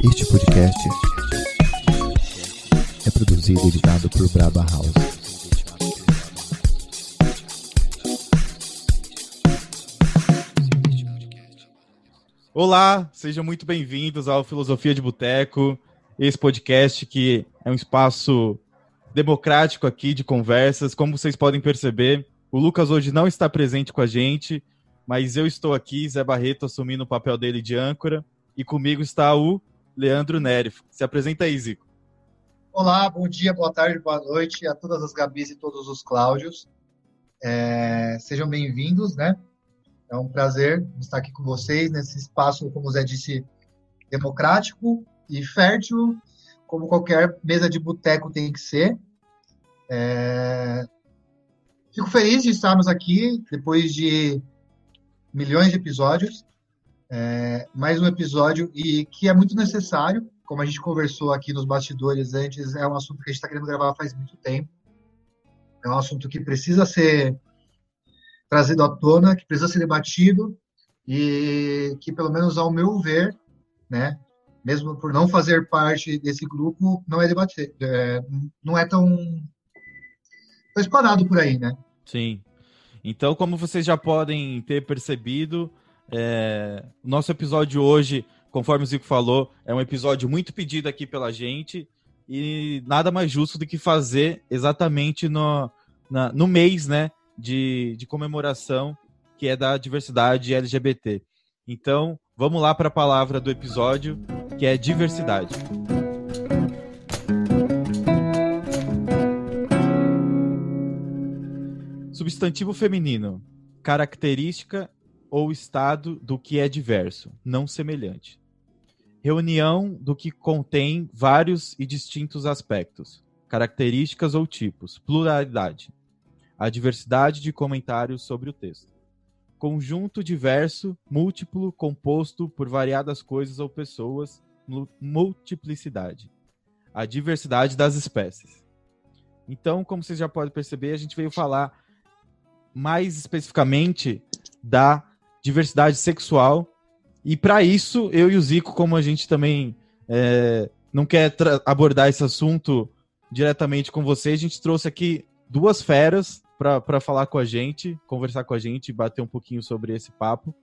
Este podcast é produzido e editado por Braba House. Olá, sejam muito bem-vindos ao Filosofia de Boteco, esse podcast que é um espaço democrático aqui de conversas. Como vocês podem perceber, o Lucas hoje não está presente com a gente, mas eu estou aqui, Zé Barreto, assumindo o papel dele de âncora, e comigo está o Leandro Neri. Se apresenta aí, Zico. Olá, bom dia, boa tarde, boa noite a todas as Gabis e todos os Cláudios. Sejam bem-vindos, né? É um prazer estar aqui com vocês nesse espaço, como o Zé disse, democrático e fértil, como qualquer mesa de boteco tem que ser. Fico feliz de estarmos aqui depois de milhões de episódios. Mais um episódio e que é muito necessário, como a gente conversou aqui nos bastidores antes, é um assunto que a gente está querendo gravar faz muito tempo. É um assunto que precisa ser trazido à tona, que precisa ser debatido e que, pelo menos ao meu ver, né, mesmo por não fazer parte desse grupo, não é debatido, não é tão explanado por aí, né? Sim. Então, como vocês já podem ter percebido, o nosso episódio hoje, conforme o Zico falou, é um episódio muito pedido aqui pela gente e nada mais justo do que fazer exatamente no mês, né, de comemoração, que é da diversidade LGBT. Então, vamos lá para a palavra do episódio, que é diversidade. Substantivo feminino, característica ou estado do que é diverso, não semelhante. Reunião do que contém vários e distintos aspectos, características ou tipos, pluralidade. A diversidade de comentários sobre o texto. Conjunto diverso, múltiplo, composto por variadas coisas ou pessoas, multiplicidade. A diversidade das espécies. Então, como vocês já podem perceber, a gente veio falar mais especificamente da diversidade sexual. E para isso, eu e o Zico, como a gente também não quer abordar esse assunto diretamente com vocês, a gente trouxe aqui duas feras para falar com a gente, conversar com a gente, bater um pouquinho sobre esse papo,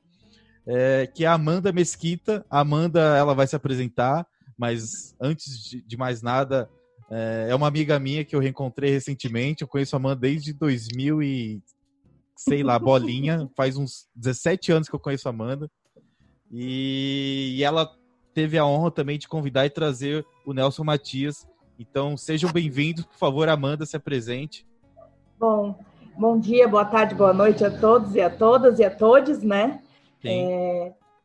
que é a Amanda Mesquita. A Amanda, ela vai se apresentar, mas antes de mais nada, é uma amiga minha que eu reencontrei recentemente. Eu conheço a Amanda desde 2000 e, sei lá, bolinha, faz uns 17 anos que eu conheço a Amanda, e ela teve a honra também de convidar e trazer o Nelson Matias. Então, sejam bem-vindos, por favor, Amanda, se apresente. Bom dia, boa tarde, boa noite a todos e a todas e a todes, né?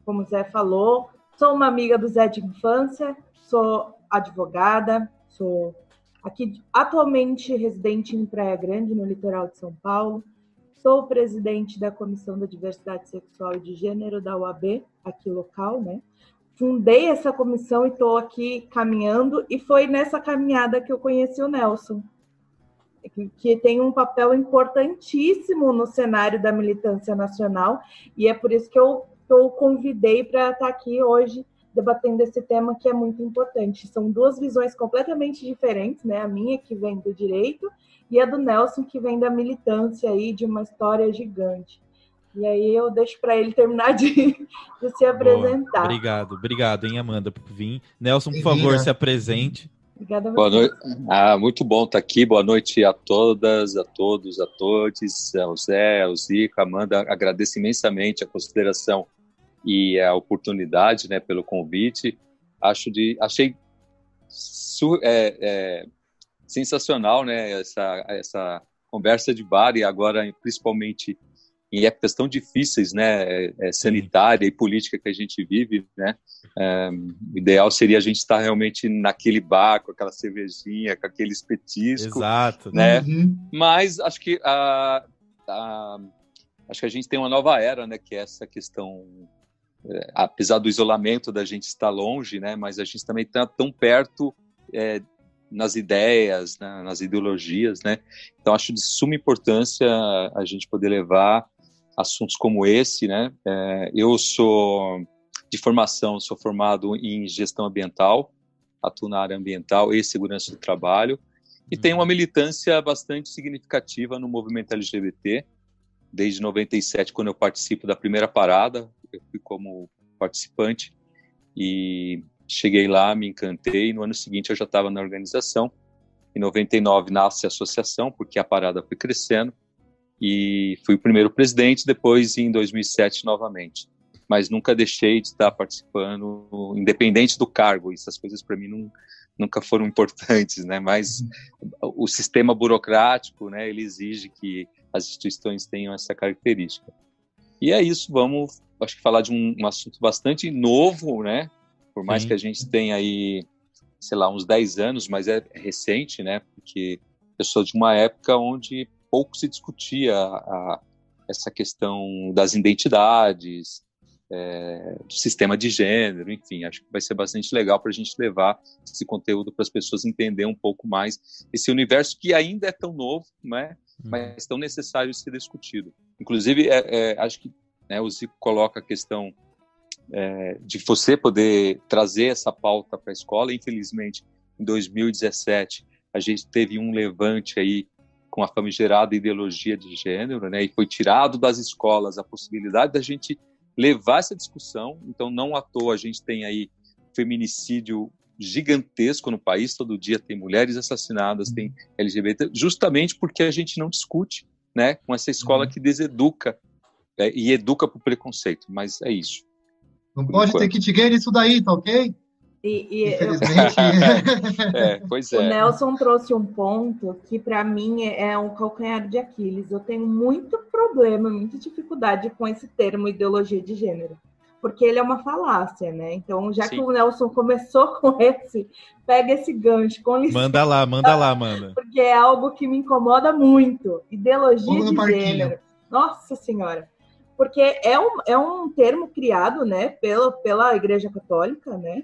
Como o Zé falou, sou uma amiga do Zé de infância, sou advogada, sou aqui atualmente residente em Praia Grande, no litoral de São Paulo. Sou presidente da Comissão da Diversidade Sexual e de Gênero da UAB, aqui local, né? Fundei essa comissão e estou aqui caminhando, e foi nessa caminhada que eu conheci o Nelson, que tem um papel importantíssimo no cenário da militância nacional, e é por isso que eu o convidei para estar aqui hoje debatendo esse tema que é muito importante. São duas visões completamente diferentes, né? A minha, que vem do direito, e a do Nelson, que vem da militância aí, de uma história gigante. E aí eu deixo para ele terminar de se apresentar. Boa. Obrigado, hein, Amanda, por vir. Nelson, por favor, se apresente. Obrigada a você. Boa noite. Muito bom estar aqui. Boa noite a todas, a todos, a todes, ao Zé, ao Zico, Amanda. Agradeço imensamente a consideração e a oportunidade, né, pelo convite. Achei sensacional, né, essa conversa de bar, e agora principalmente em épocas tão difíceis, né, sanitária e política que a gente vive, né, o ideal seria a gente estar realmente naquele bar, com aquela cervejinha, com aquele espetisco. Exato. Né? Uhum. Mas acho que a gente tem uma nova era, né, que é essa questão, apesar do isolamento da gente estar longe, né, mas a gente também está tão perto nas ideias, né, nas ideologias, né? Então acho de suma importância a gente poder levar assuntos como esse, né? Eu sou De formação, sou formado em gestão ambiental, atuo na área ambiental e segurança do trabalho, e tenho uma militância bastante significativa no movimento LGBT, desde 97, quando eu participo da primeira parada, eu fui como participante, e cheguei lá, me encantei, e no ano seguinte eu já estava na organização. Em 99 nasce a associação, porque a parada foi crescendo, e fui o primeiro presidente, depois em 2007 novamente. Mas nunca deixei de estar participando, independente do cargo. Essas coisas para mim nunca foram importantes, né? Mas o sistema burocrático, né, ele exige que as instituições tenham essa característica. E é isso, vamos, acho que falar de um assunto bastante novo, né? Por mais que a gente tenha aí, sei lá, uns 10 anos, mas é recente, né? Porque eu sou de uma época onde pouco se discutia essa questão das identidades, do sistema de gênero, enfim, acho que vai ser bastante legal para a gente levar esse conteúdo para as pessoas entenderem um pouco mais esse universo que ainda é tão novo, né? Mas tão necessário de ser discutido. Inclusive, acho que, né, o Zico coloca a questão de você poder trazer essa pauta para a escola. Infelizmente, em 2017, a gente teve um levante aí com a famigerada ideologia de gênero, né, e foi tirado das escolas a possibilidade da gente levar essa discussão. Então, não à toa a gente tem aí feminicídio gigantesco no país, todo dia tem mulheres assassinadas, tem LGBT, justamente porque a gente não discute, né, com essa escola que deseduca e educa para o preconceito, mas é isso. Não pode ter kit gay nisso daí, tá ok? Infelizmente. Pois O Nelson trouxe um ponto que, para mim, é um calcanhar de Aquiles. Eu tenho muito problema, muita dificuldade com esse termo ideologia de gênero, porque ele é uma falácia, né? Então, já que o Nelson começou com pega esse gancho, com licença. Manda lá, manda. Porque é algo que me incomoda muito. Ideologia de gênero. Nossa Senhora! Porque é um termo criado, né, pela Igreja Católica, né?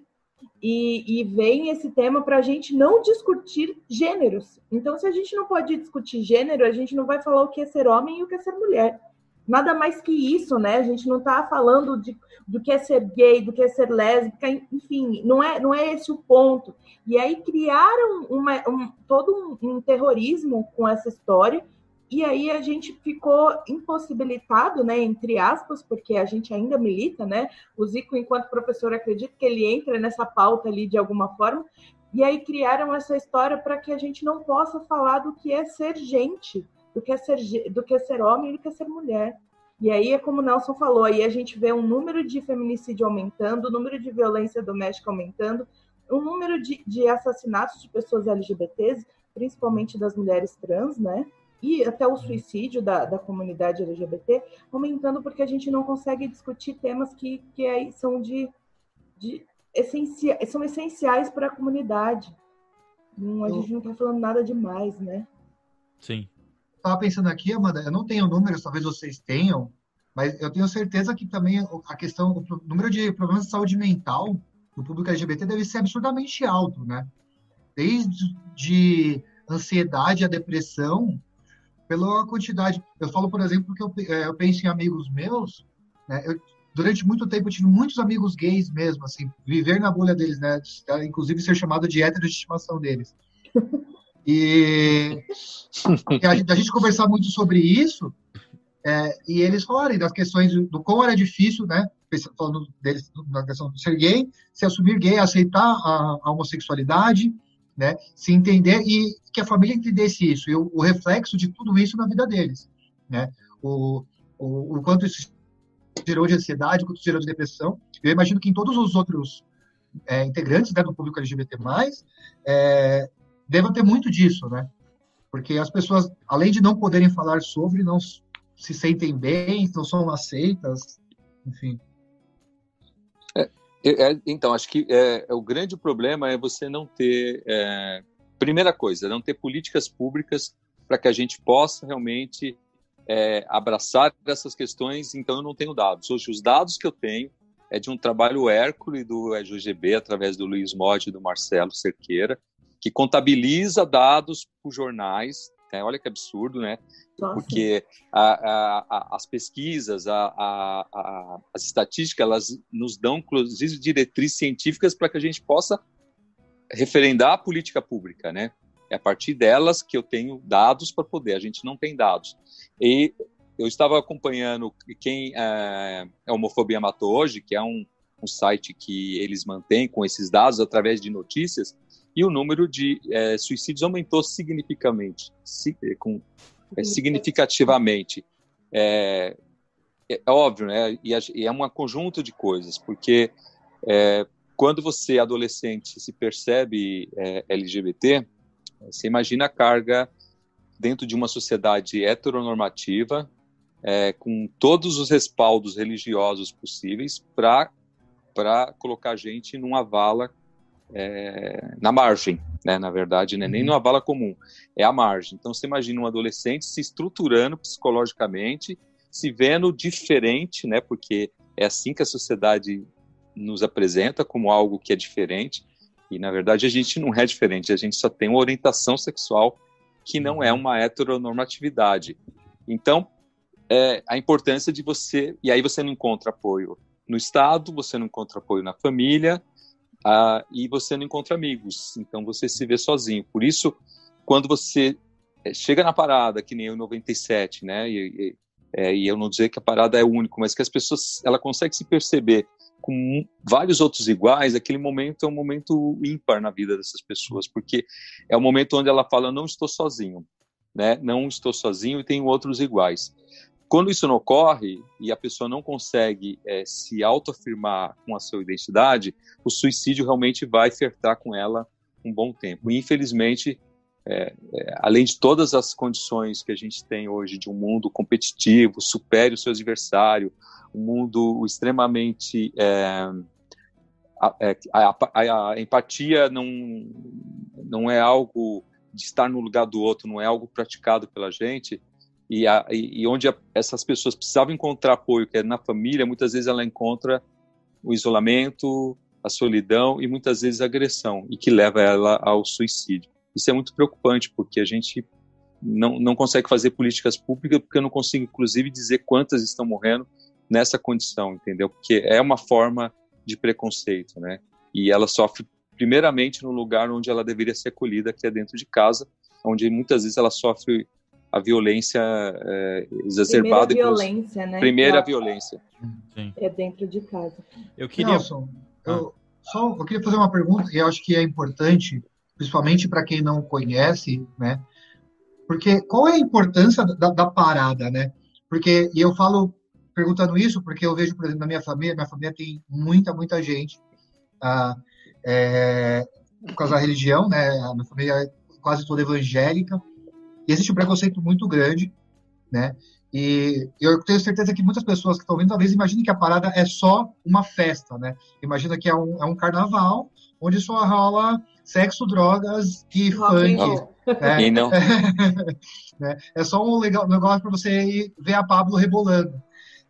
E vem esse tema para a gente não discutir gêneros. Então, se a gente não pode discutir gênero, a gente não vai falar o que é ser homem e o que é ser mulher. Nada mais que isso, né? A gente não está falando do que é ser gay, do que é ser lésbica, enfim, não é esse o ponto. E aí criaram todo um terrorismo com essa história, e aí a gente ficou impossibilitado, né, entre aspas, porque a gente ainda milita, né? O Zico, enquanto professor, acredita que ele entra nessa pauta ali de alguma forma, e aí criaram essa história para que a gente não possa falar do que é ser gente, do que é ser homem e do que é ser mulher. E aí é como o Nelson falou, aí a gente vê um número de feminicídio aumentando, o número de violência doméstica aumentando, o número de assassinatos de pessoas LGBTs, principalmente das mulheres trans, né? E até o suicídio da comunidade LGBT, aumentando porque a gente não consegue discutir temas que aí são são essenciais para a comunidade. A gente não está falando nada demais, né? Sim. Estava pensando aqui, Amanda, eu não tenho números, talvez vocês tenham, mas eu tenho certeza que também o número de problemas de saúde mental do público LGBT deve ser absurdamente alto, né? Desde ansiedade a depressão, pela quantidade. Eu falo, por exemplo, que eu penso em amigos meus, né? Durante muito tempo eu tive muitos amigos gays mesmo, assim, viver na bolha deles, né? Inclusive ser chamado de hétero de estimação deles. E a gente conversar muito sobre isso, e eles falarem das questões do quão era difícil, né? Falando deles na questão de ser gay, se assumir gay, aceitar a homossexualidade, né? Se entender e que a família entendesse isso, e o reflexo de tudo isso na vida deles, né? O quanto isso gerou de ansiedade, o quanto gerou de depressão. Eu imagino que em todos os outros integrantes, né, do público LGBT+, deva ter muito disso, né? Porque as pessoas, além de não poderem falar sobre, não se sentem bem, não são aceitas, enfim. Então, acho que o grande problema é você não ter, primeira coisa, não ter políticas públicas para que a gente possa realmente abraçar essas questões. Então, eu não tenho dados. Hoje, os dados que eu tenho é de um trabalho Hércules do EJGB, através do Luiz Modi e do Marcelo Cerqueira, que contabiliza dados por jornais né? Olha que absurdo, né? Nossa. Porque as pesquisas, as estatísticas, elas nos dão, inclusive, diretrizes científicas para que a gente possa referendar a política pública, né? É a partir delas que eu tenho dados para poder. A gente não tem dados. E eu estava acompanhando quem a Homofobia Matou Hoje, que é um site que eles mantêm com esses dados através de notícias, e o número de suicídios aumentou significativamente. É óbvio, né? E é um conjunto de coisas, porque quando você, adolescente, se percebe LGBT, você imagina a carga dentro de uma sociedade heteronormativa, com todos os respaldos religiosos possíveis para colocar a gente numa vala na margem, né? Na verdade, não é nem numa vala comum, é a margem. Então, você imagina um adolescente se estruturando psicologicamente, se vendo diferente, né? Porque é assim que a sociedade nos apresenta, como algo que é diferente, e, na verdade, a gente não é diferente, a gente só tem uma orientação sexual que não é uma heteronormatividade. Então, a importância de você... E aí você não encontra apoio no Estado, você não encontra apoio na família, e você não encontra amigos. Então, você se vê sozinho. Por isso, quando você chega na parada, que nem eu em 97, né? E eu não dizer que a parada é única, mas que as pessoas... Ela consegue se perceber com vários outros iguais, aquele momento é um momento ímpar na vida dessas pessoas, porque é o momento onde ela fala, não estou sozinho, né? Não estou sozinho e tenho outros iguais. Quando isso não ocorre e a pessoa não consegue se autoafirmar com a sua identidade, o suicídio realmente vai flertar com ela um bom tempo. E, infelizmente, além de todas as condições que a gente tem hoje de um mundo competitivo, supere o seu adversário, um mundo extremamente... a empatia não é algo de estar no lugar do outro, não é algo praticado pela gente, e onde essas pessoas precisavam encontrar apoio, que é na família, muitas vezes ela encontra o isolamento, a solidão e muitas vezes a agressão, e que leva ela ao suicídio. Isso é muito preocupante, porque a gente não consegue fazer políticas públicas, porque eu não consigo, inclusive, dizer quantas estão morrendo nessa condição, entendeu? Porque é uma forma de preconceito, né? E ela sofre primeiramente no lugar onde ela deveria ser acolhida, que é dentro de casa, onde muitas vezes ela sofre a violência exacerbada. Primeira violência. Sim. É dentro de casa. Eu queria... Nelson, eu queria fazer uma pergunta, e eu acho que é importante, principalmente para quem não conhece, né? Porque qual é a importância da parada, né? Porque, e eu falo perguntando isso porque eu vejo, por exemplo, na minha família tem muita gente por causa da religião, né? A minha família é quase toda evangélica, e existe um preconceito muito grande, né? E eu tenho certeza que muitas pessoas que estão vendo talvez imaginem que a parada é só uma festa, né? Imagina que é um carnaval onde só rola sexo, drogas e funk. Né? E não. Né? É só um negócio para você ir ver a Pablo rebolando.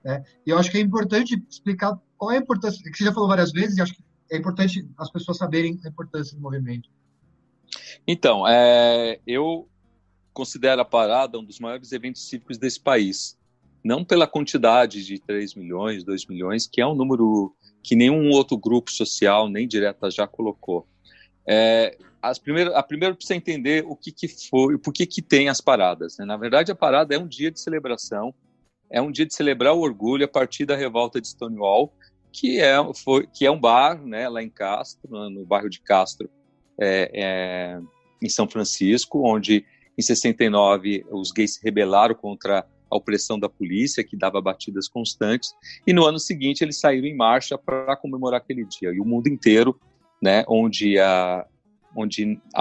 Né? E eu acho que é importante explicar qual é a importância, que você já falou várias vezes, e acho que é importante as pessoas saberem a importância do movimento. Então, eu considero a parada um dos maiores eventos cívicos desse país. Não pela quantidade de 3 milhões, 2 milhões, que é um número que nenhum outro grupo social, nem direta, já colocou. Primeiro precisa entender o que foi, por que tem as paradas. Né? Na verdade, a parada é um dia de celebração, é um dia de celebrar o orgulho a partir da revolta de Stonewall, que é um bar, né, lá em Castro, no bairro de Castro, em São Francisco, onde em 69 os gays se rebelaram contra a opressão da polícia, que dava batidas constantes, e no ano seguinte eles saíram em marcha para comemorar aquele dia. E o mundo inteiro, né, onde há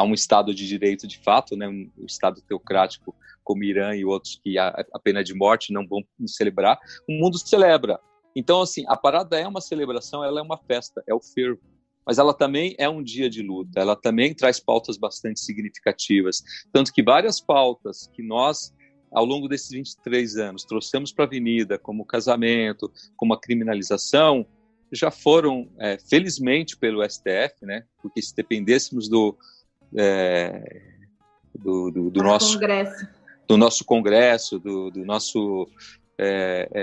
um Estado de direito de fato, né, um Estado teocrático como Irã e outros que a pena de morte não vão celebrar, o mundo celebra. Então, assim, a parada é uma celebração, ela é uma festa, é o fervo. Mas ela também é um dia de luta, ela também traz pautas bastante significativas. Tanto que várias pautas que nós, ao longo desses 23 anos, trouxemos para a avenida, como o casamento, como a criminalização, já foram, felizmente, pelo STF, né? Porque se dependêssemos nosso Congresso, do nosso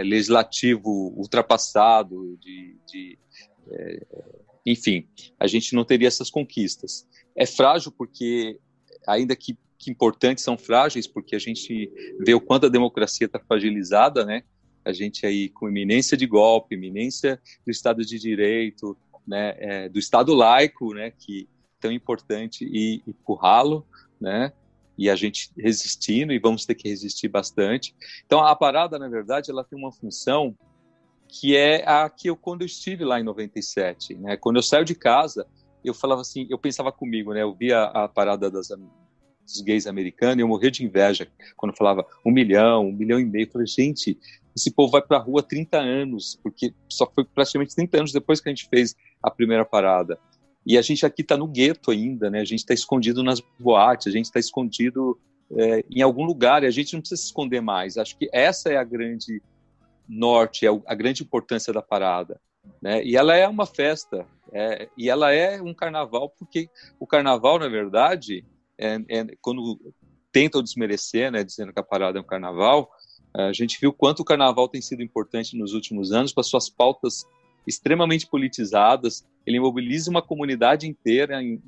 legislativo ultrapassado, enfim, a gente não teria essas conquistas. É frágil porque, ainda que importantes, são frágeis porque a gente vê o quanto a democracia está fragilizada, né? A gente aí com iminência de golpe, iminência do Estado de Direito, né? Do Estado laico, né? Que é tão importante e empurrá-lo, né? E a gente resistindo, e vamos ter que resistir bastante. Então, a parada, na verdade, ela tem uma função que é a que quando eu estive lá em 97, né? Quando eu saio de casa, eu falava assim, eu pensava comigo, né? Eu via a parada dos gays americanos e eu morria de inveja quando eu falava 1 milhão, 1,5 milhão. Eu falei, gente, esse povo vai pra rua há 30 anos, porque só foi praticamente 30 anos depois que a gente fez a primeira parada. E a gente aqui está no gueto ainda, né? A gente está escondido nas boates, a gente está escondido em algum lugar, e a gente não precisa se esconder mais. Acho que essa é a grande norte, a grande importância da parada, né? E ela é uma festa, e ela é um carnaval, porque o carnaval, na verdade, quando tentam desmerecer, né, dizendo que a parada é um carnaval, a gente viu quanto o carnaval tem sido importante nos últimos anos, com as suas pautas extremamente politizadas. Ele mobiliza uma comunidade inteira em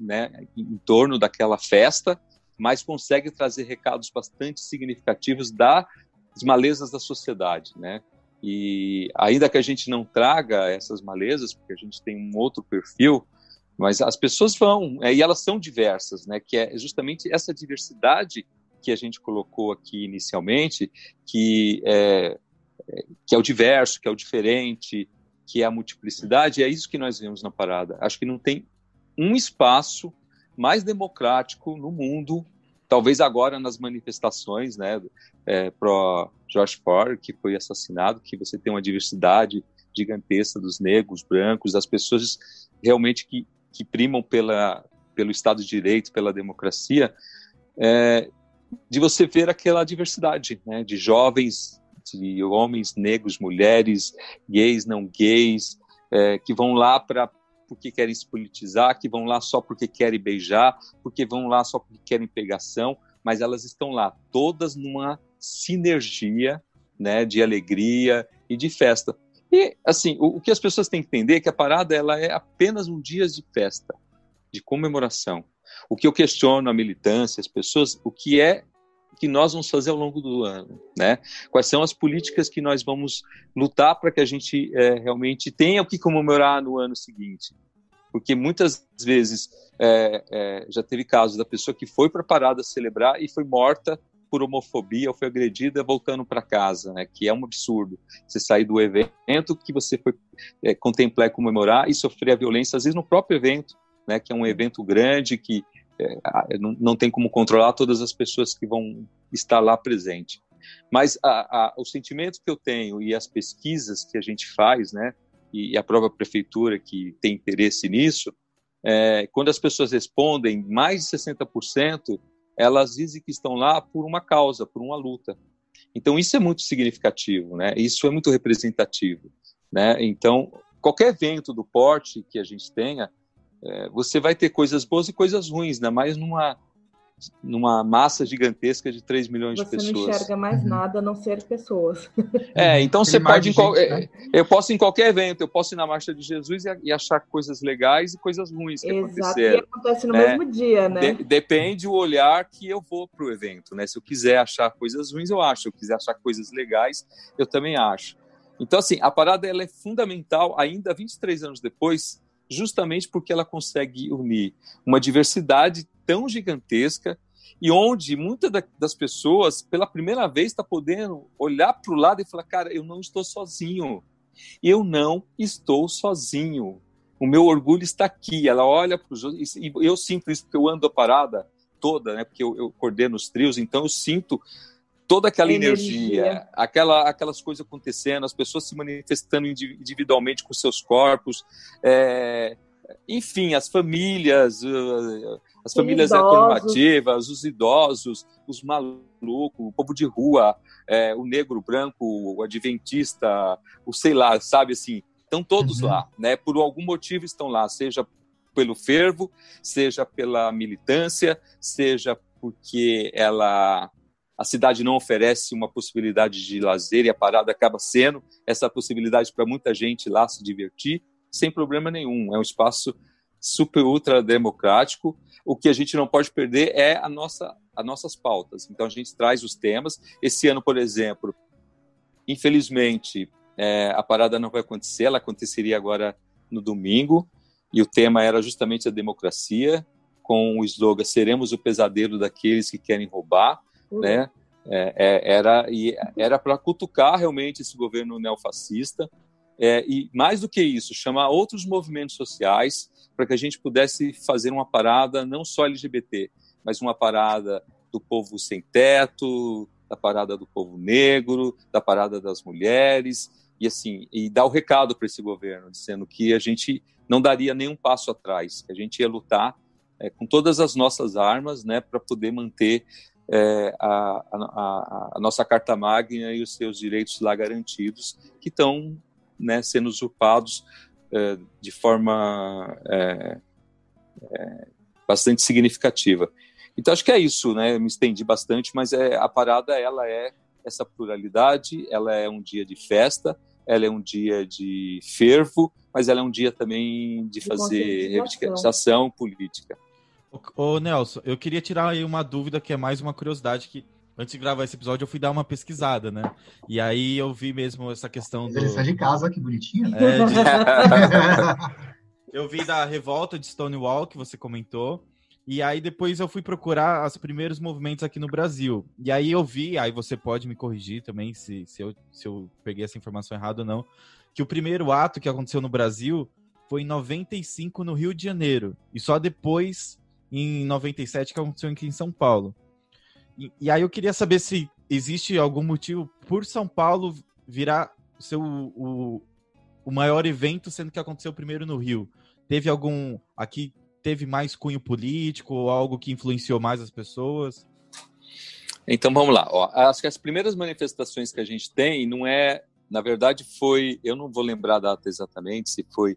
torno daquela festa, mas consegue trazer recados bastante significativos das malezas da sociedade, né? E ainda que a gente não traga essas malezas, porque a gente tem um outro perfil, mas as pessoas vão, e elas são diversas, né? Que é justamente essa diversidade que a gente colocou aqui inicialmente, que é o diverso, que é o diferente, que é a multiplicidade, é isso que nós vemos na parada. Acho que não tem um espaço mais democrático no mundo, talvez agora nas manifestações, né, pro George Floyd, que foi assassinado, que você tem uma diversidade gigantesca dos negros, brancos, das pessoas realmente que primam pelo Estado de Direito, pela democracia, de você ver aquela diversidade, né, de jovens, de homens, negros, mulheres, gays, não gays, que vão lá porque querem se politizar, que vão lá só porque querem beijar, porque vão lá só porque querem pegação, mas elas estão lá todas numa sinergia, né, de alegria e de festa. E, assim, o que as pessoas têm que entender é que a parada ela é apenas um dia de festa, de comemoração. O que eu questiono a militância, as pessoas, o que é que nós vamos fazer ao longo do ano, né? Quais são as políticas que nós vamos lutar para que a gente realmente tenha o que comemorar no ano seguinte? Porque muitas vezes já teve casos da pessoa que foi para a parada celebrar e foi morta por homofobia ou foi agredida voltando para casa, né? Que é um absurdo. Você sair do evento que você foi contemplar e comemorar e sofrer a violência, às vezes no próprio evento, né? Que é um evento grande que não tem como controlar todas as pessoas que vão estar lá presentes. Mas o sentimento que eu tenho e as pesquisas que a gente faz, né, e a própria prefeitura que tem interesse nisso, quando as pessoas respondem, mais de 60%, elas dizem que estão lá por uma causa, por uma luta. Então, isso é muito significativo, né? Isso é muito representativo, né? Então, qualquer evento do porte que a gente tenha, você vai ter coisas boas e coisas ruins, né? Mas numa massa gigantesca de 3 milhões de pessoas. Você não enxerga mais nada a não ser pessoas. Então você pode... Eu posso ir em qualquer evento, eu posso ir na Marcha de Jesus e achar coisas legais e coisas ruins que aconteceram. E acontece no mesmo dia, né? Depende o olhar que eu vou para o evento, né? Se eu quiser achar coisas ruins, eu acho. Se eu quiser achar coisas legais, eu também acho. Então, assim, a parada ela é fundamental ainda 23 anos depois, justamente porque ela consegue unir uma diversidade tão gigantesca e onde muitas das pessoas, pela primeira vez, está podendo olhar para o lado e falar, cara, eu não estou sozinho. Eu não estou sozinho. O meu orgulho está aqui. Ela olha para os outros, e eu sinto isso porque eu ando a parada toda, né? Porque eu coordeno os trios, então eu sinto toda aquela energia, aquelas coisas acontecendo, as pessoas se manifestando individualmente com seus corpos, enfim, as famílias heteronormativas, os idosos, os malucos, o povo de rua, o negro, o branco, o adventista, o sei lá, sabe assim, estão todos lá, né? Por algum motivo estão lá, seja pelo fervo, seja pela militância, seja porque a cidade não oferece uma possibilidade de lazer e a parada acaba sendo essa possibilidade para muita gente lá se divertir, sem problema nenhum. É um espaço super, ultra democrático. O que a gente não pode perder é as nossas pautas. Então, a gente traz os temas. Esse ano, por exemplo, infelizmente, a parada não vai acontecer. Ela aconteceria agora no domingo. E o tema era justamente a democracia, com o slogan "Seremos o pesadelo daqueles que querem roubar", né? Era para cutucar realmente esse governo neofascista, e mais do que isso, chamar outros movimentos sociais para que a gente pudesse fazer uma parada não só LGBT, mas uma parada do povo sem teto, da parada do povo negro, da parada das mulheres, e dar o recado para esse governo, dizendo que a gente não daria nenhum passo atrás, que a gente ia lutar com todas as nossas armas, né, para poder manter a nossa Carta Magna e os seus direitos lá garantidos, que estão, né, sendo usurpados de forma bastante significativa. Então, acho que é isso, né? Eu me estendi bastante, mas a parada, ela é essa pluralidade, ela é um dia de festa, ela é um dia de fervo, mas ela é um dia também de fazer reivindicação política. Ô Nelson, eu queria tirar aí uma dúvida, que é mais uma curiosidade, que antes de gravar esse episódio eu fui dar uma pesquisada, né? E aí eu vi mesmo essa questão Ele sai de casa, que bonitinho. Eu vi da revolta de Stonewall, que você comentou, e aí depois eu fui procurar os primeiros movimentos aqui no Brasil. E aí eu vi, aí você pode me corrigir também se eu peguei essa informação errada ou não, que o primeiro ato que aconteceu no Brasil foi em 95 no Rio de Janeiro, e só depois, em 97, que aconteceu aqui em São Paulo. E aí eu queria saber se existe algum motivo por São Paulo virar o maior evento, sendo que aconteceu primeiro no Rio. Teve algum... Aqui teve mais cunho político ou algo que influenciou mais as pessoas? Então, vamos lá. Acho que as primeiras manifestações que a gente tem não é... Na verdade, eu não vou lembrar a data exatamente, se foi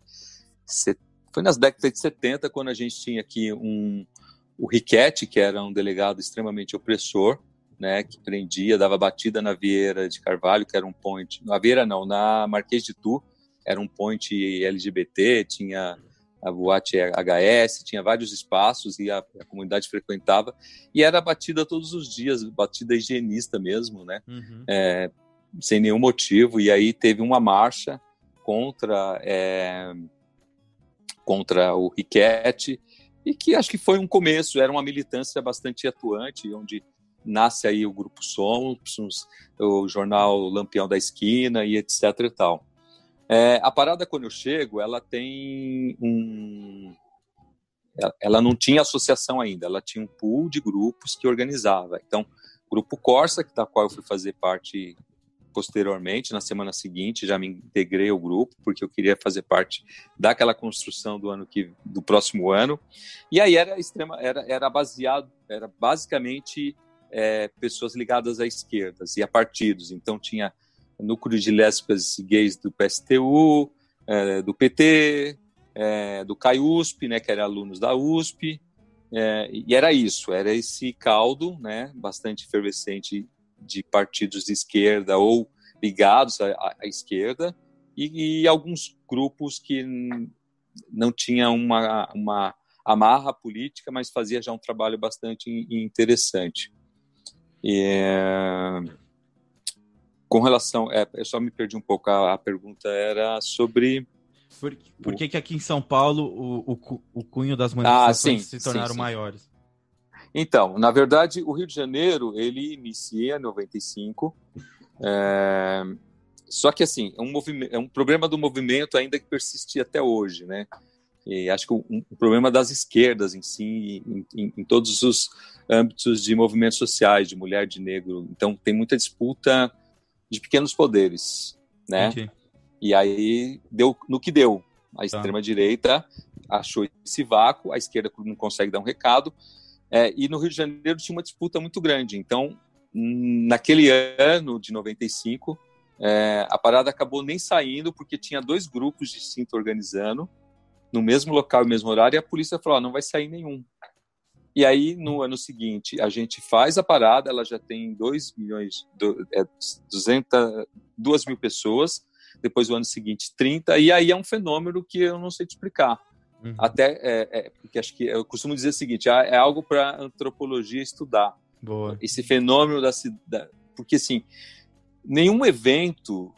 nas décadas de 70, quando a gente tinha aqui o Riquetti, que era um delegado extremamente opressor, né, que prendia, dava batida na Vieira de Carvalho, que era um point... Na Vieira não, na Marquês de Tu, era um point LGBT, tinha a boate HS, tinha vários espaços e a comunidade frequentava, e era batida todos os dias, batida higienista mesmo, né? Uhum. Sem nenhum motivo, e aí teve uma marcha contra o Riquetti, e que acho que foi um começo, era uma militância bastante atuante, onde nasce aí o Grupo Somos, o jornal Lampião da Esquina e etc e tal. A parada, quando eu chego, ela tem ela não tinha associação ainda, ela tinha um pool de grupos que organizava. Então, o Grupo Corsa, da qual eu fui fazer parte posteriormente, na semana seguinte, já me integrei ao grupo, porque eu queria fazer parte daquela construção do próximo ano. E aí era basicamente pessoas ligadas à esquerda e a partidos. Então, tinha núcleo de lésbicas e gays do PSTU, do PT, do CAIUSP, né, que eram alunos da USP, e era isso, era esse caldo, né, bastante efervescente de partidos de esquerda ou ligados à esquerda, e alguns grupos que não tinham uma amarra política, mas fazia já um trabalho bastante interessante. Com relação... eu só me perdi um pouco, a pergunta era sobre... Por que aqui em São Paulo o cunho das manifestações se tornaram maiores? Então, na verdade, o Rio de Janeiro, ele inicia em 95, só que, assim, é um problema do movimento ainda que persiste até hoje, né? E acho que o problema das esquerdas em si, em todos os âmbitos de movimentos sociais, de mulher, de negro. Então, tem muita disputa de pequenos poderes, né? Entendi. E aí, deu no que deu. A extrema-direita achou esse vácuo, a esquerda não consegue dar um recado, e no Rio de Janeiro tinha uma disputa muito grande. Então, naquele ano de 95, a parada acabou nem saindo, porque tinha 2 grupos distintos organizando, no mesmo local e mesmo horário, e a polícia falou, não vai sair nenhum. E aí, no ano seguinte, a gente faz a parada, ela já tem 2 mil pessoas, depois o ano seguinte 30, e aí é um fenômeno que eu não sei te explicar. Até, porque acho que eu costumo dizer o seguinte, é algo para a antropologia estudar. Boa. Esse fenômeno porque assim, nenhum evento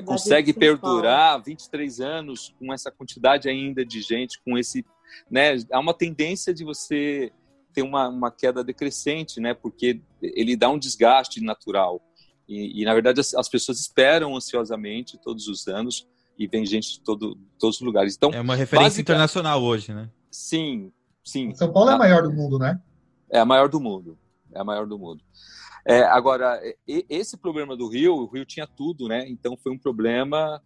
consegue perdurar 23 anos com essa quantidade ainda de gente, com esse, né, há uma tendência de você ter uma queda decrescente, né, porque ele dá um desgaste natural. E na verdade, as pessoas esperam ansiosamente todos os anos e vem gente de todos os lugares. Então, é uma referência internacional hoje, né? Sim. São Paulo é a maior do mundo, né? É a maior do mundo. Agora, esse problema do Rio, o Rio tinha tudo, né? Então, foi um problema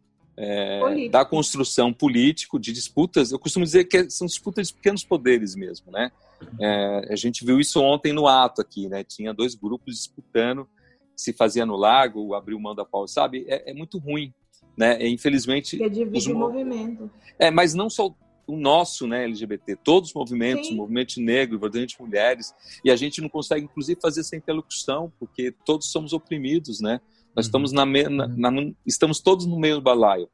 da construção político, de disputas. Eu costumo dizer que são disputas de pequenos poderes mesmo, né? A gente viu isso ontem no ato aqui, né? Tinha 2 grupos disputando, se fazia no Largo, abriu mão da Paula, sabe? É muito ruim, né? Infelizmente... Que divide o movimento. Mas não só o nosso, né, LGBT, todos os movimentos, o movimento negro, o movimento de mulheres, e a gente não consegue, inclusive, fazer essa interlocução, porque todos somos oprimidos, né? Nós estamos estamos todos no mesmo balaio.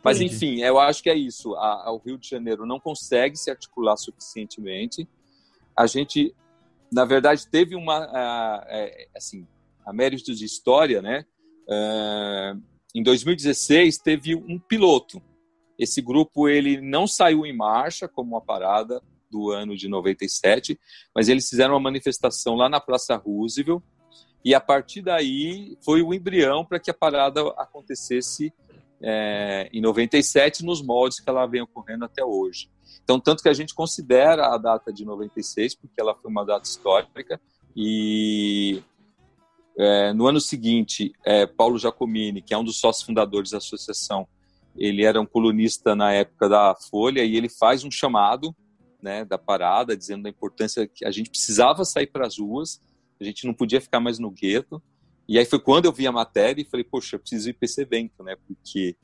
Mas, enfim, eu acho que é isso. O Rio de Janeiro não consegue se articular suficientemente. A gente, na verdade, teve a mérito de história, né? Em 2016, teve um piloto. Esse grupo ele não saiu em marcha como uma parada do ano de 97, mas eles fizeram uma manifestação lá na Praça Roosevelt e a partir daí foi o embrião para que a parada acontecesse em 97 nos moldes que ela vem ocorrendo até hoje. Então, tanto que a gente considera a data de 96, porque ela foi uma data histórica e no ano seguinte, Paulo Giacomini, que é um dos sócios fundadores da associação, ele era um colunista na época da Folha e ele faz um chamado, né, da parada, dizendo da importância que a gente precisava sair para as ruas, a gente não podia ficar mais no gueto. E aí foi quando eu vi a matéria e falei, poxa, eu preciso ir para esse evento, né? Porque,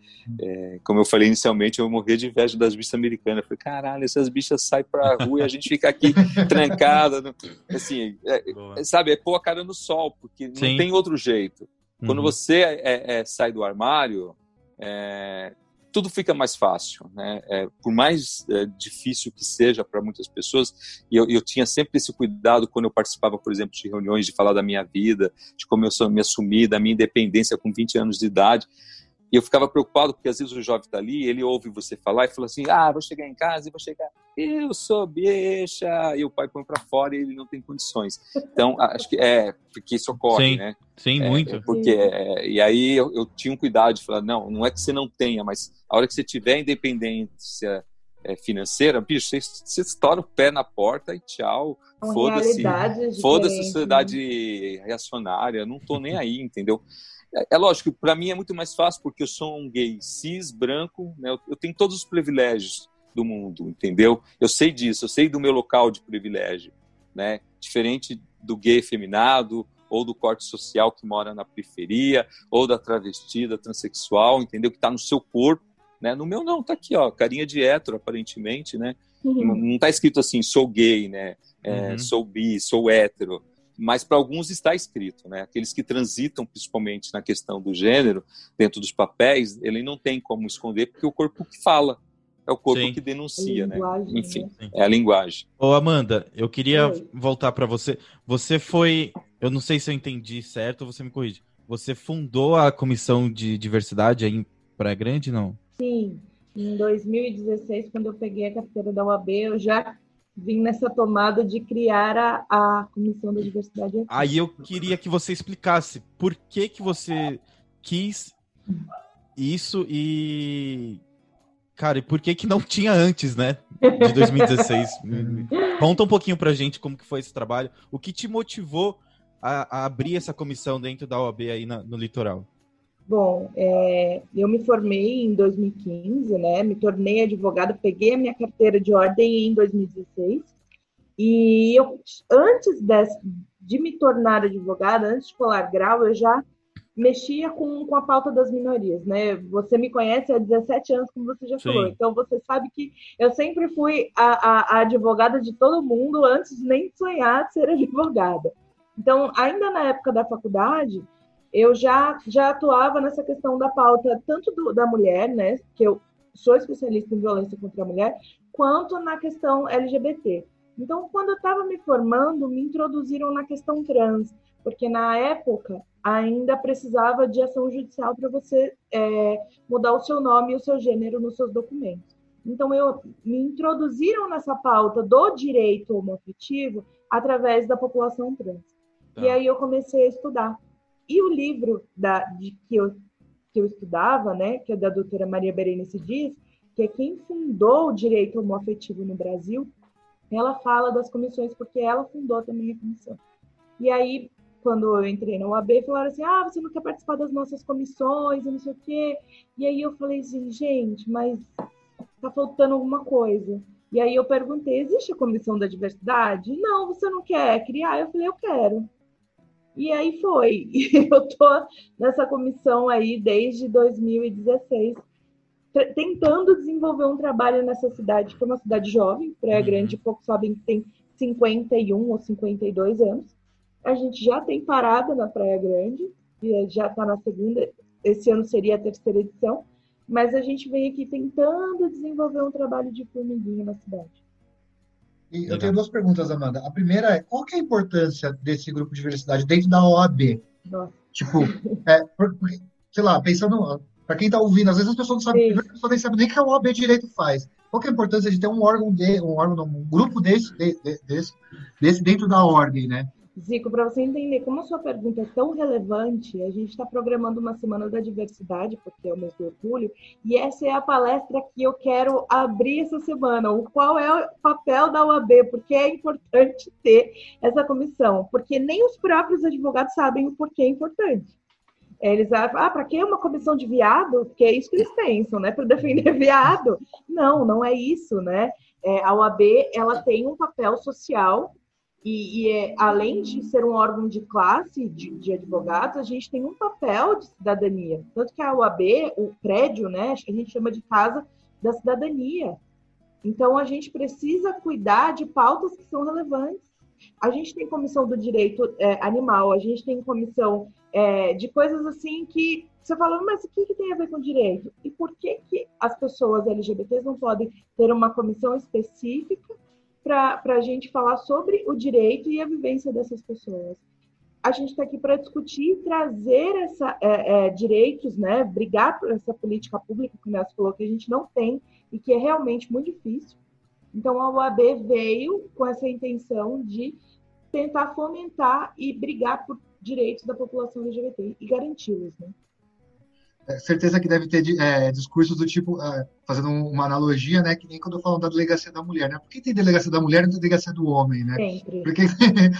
como eu falei inicialmente, eu morria de inveja das bichas americanas. Eu falei, caralho, essas bichas saem para a rua e a gente fica aqui trancada. Assim, sabe, pôr a cara no sol, porque não tem outro jeito. Quando você sai do armário, tudo fica mais fácil, né? Por mais difícil que seja para muitas pessoas, e eu tinha sempre esse cuidado quando eu participava, por exemplo, de reuniões, de falar da minha vida, de como eu me assumi, da minha independência com 20 anos de idade, e eu ficava preocupado, porque às vezes o jovem está ali, ele ouve você falar e fala assim, vou chegar em casa e vou chegar, eu sou bicha, e o pai põe para fora e ele não tem condições. Então, acho que porque isso ocorre, né? Sim, muito. E aí eu tinha um cuidado de falar, não é que você não tenha, mas a hora que você tiver independência financeira, bicho, você estoura o pé na porta e tchau, foda-se a sociedade reacionária, não tô nem aí, entendeu? É lógico que para mim é muito mais fácil porque eu sou um gay cis, branco, né? Eu tenho todos os privilégios do mundo, entendeu? Eu sei disso, eu sei do meu local de privilégio, né? Diferente do gay efeminado ou do corte social que mora na periferia, ou da travesti, da transexual, entendeu? Que está no seu corpo, né? No meu não, tá aqui, ó, carinha de hétero, aparentemente, né? Não tá escrito assim, sou gay, né? Sou bi, sou hétero. Mas para alguns está escrito, né? Aqueles que transitam principalmente na questão do gênero, dentro dos papéis, ele não tem como esconder, porque é o corpo que fala, é o corpo que denuncia, né? Enfim, é a linguagem. Ô Amanda, eu queria voltar para você. Você foi, eu não sei se eu entendi certo, você me corrige. Você fundou a Comissão de Diversidade aí em Praia Grande, não? Sim, em 2016, quando eu peguei a carteira da UAB, eu já vim nessa tomada de criar a Comissão da Diversidade aqui. Aí eu queria que você explicasse por que você quis isso e... Cara, e por que não tinha antes, né? De 2016. Conta um pouquinho pra gente como que foi esse trabalho. O que te motivou a abrir essa comissão dentro da OAB aí no litoral? Bom, eu me formei em 2015, né? Me tornei advogada, peguei a minha carteira de ordem em 2016. E eu, antes de me tornar advogada, antes de colar grau, eu já mexia com a pauta das minorias, né? Você me conhece há 17 anos, como você já falou. Então, você sabe que eu sempre fui a advogada de todo mundo antes de nem sonhar de ser advogada. Então, ainda na época da faculdade, eu já atuava nessa questão da pauta, tanto da mulher, né? Que eu sou especialista em violência contra a mulher, quanto na questão LGBT. Então, quando eu estava me formando, me introduziram na questão trans, porque na época ainda precisava de ação judicial para você mudar o seu nome e o seu gênero nos seus documentos. Então, me introduziram nessa pauta do direito homoafetivo através da população trans. Tá. E aí eu comecei a estudar. E o livro que eu estudava, né, que é da doutora Maria Berenice Dias, que é quem fundou o direito homoafetivo no Brasil, ela fala das comissões, porque ela fundou também a comissão. E aí, quando eu entrei na UAB, falaram assim, você não quer participar das nossas comissões, e não sei o quê. E aí eu falei assim, gente, mas tá faltando alguma coisa. E aí eu perguntei, existe a comissão da diversidade? Não, você não quer criar? Eu falei, eu quero. E aí foi. Eu tô nessa comissão aí desde 2016, tentando desenvolver um trabalho nessa cidade, que é uma cidade jovem, Praia Grande, poucos sabem que tem 51 ou 52 anos. A gente já tem parada na Praia Grande, já está na segunda, esse ano seria a terceira edição, mas a gente vem aqui tentando desenvolver um trabalho de formiguinha na cidade. E eu tenho duas perguntas, Amanda. A primeira é, qual que é a importância desse grupo de diversidade dentro da OAB? Nossa. Tipo, porque, sei lá, pensando, para quem está ouvindo, às vezes as pessoas não sabem, a pessoa nem sabe nem o que a OAB direito faz. Qual que é a importância de ter um grupo desse dentro da ordem, né? Zico, para você entender como a sua pergunta é tão relevante, a gente está programando uma Semana da Diversidade, porque é o mês do orgulho, e essa é a palestra que eu quero abrir essa semana. Qual é o papel da UAB? Porque é importante ter essa comissão, porque nem os próprios advogados sabem o porquê é importante. Eles falam, para que uma comissão de viado? Porque é isso que eles pensam, né? Para defender viado? Não é isso, né? A UAB, ela tem um papel social. E além de ser um órgão de classe de advogados, a gente tem um papel de cidadania. Tanto que a UAB, o prédio, né, a gente chama de Casa da Cidadania. Então, a gente precisa cuidar de pautas que são relevantes. A gente tem comissão do direito animal, a gente tem comissão de coisas assim que você fala, mas o que tem a ver com direito? E por que as pessoas LGBTs não podem ter uma comissão específica para a gente falar sobre o direito e a vivência dessas pessoas? A gente está aqui para discutir, trazer direitos, né? Brigar por essa política pública que o Nelson falou que a gente não tem e que é realmente muito difícil. Então, a UAB veio com essa intenção de tentar fomentar e brigar por direitos da população LGBT e garanti-los, né? Certeza que deve ter discursos do tipo, fazendo uma analogia, né, que nem quando eu falo da delegacia da mulher, né? Por que tem delegacia da mulher e não tem delegacia do homem, né? Sempre. Porque, Sempre.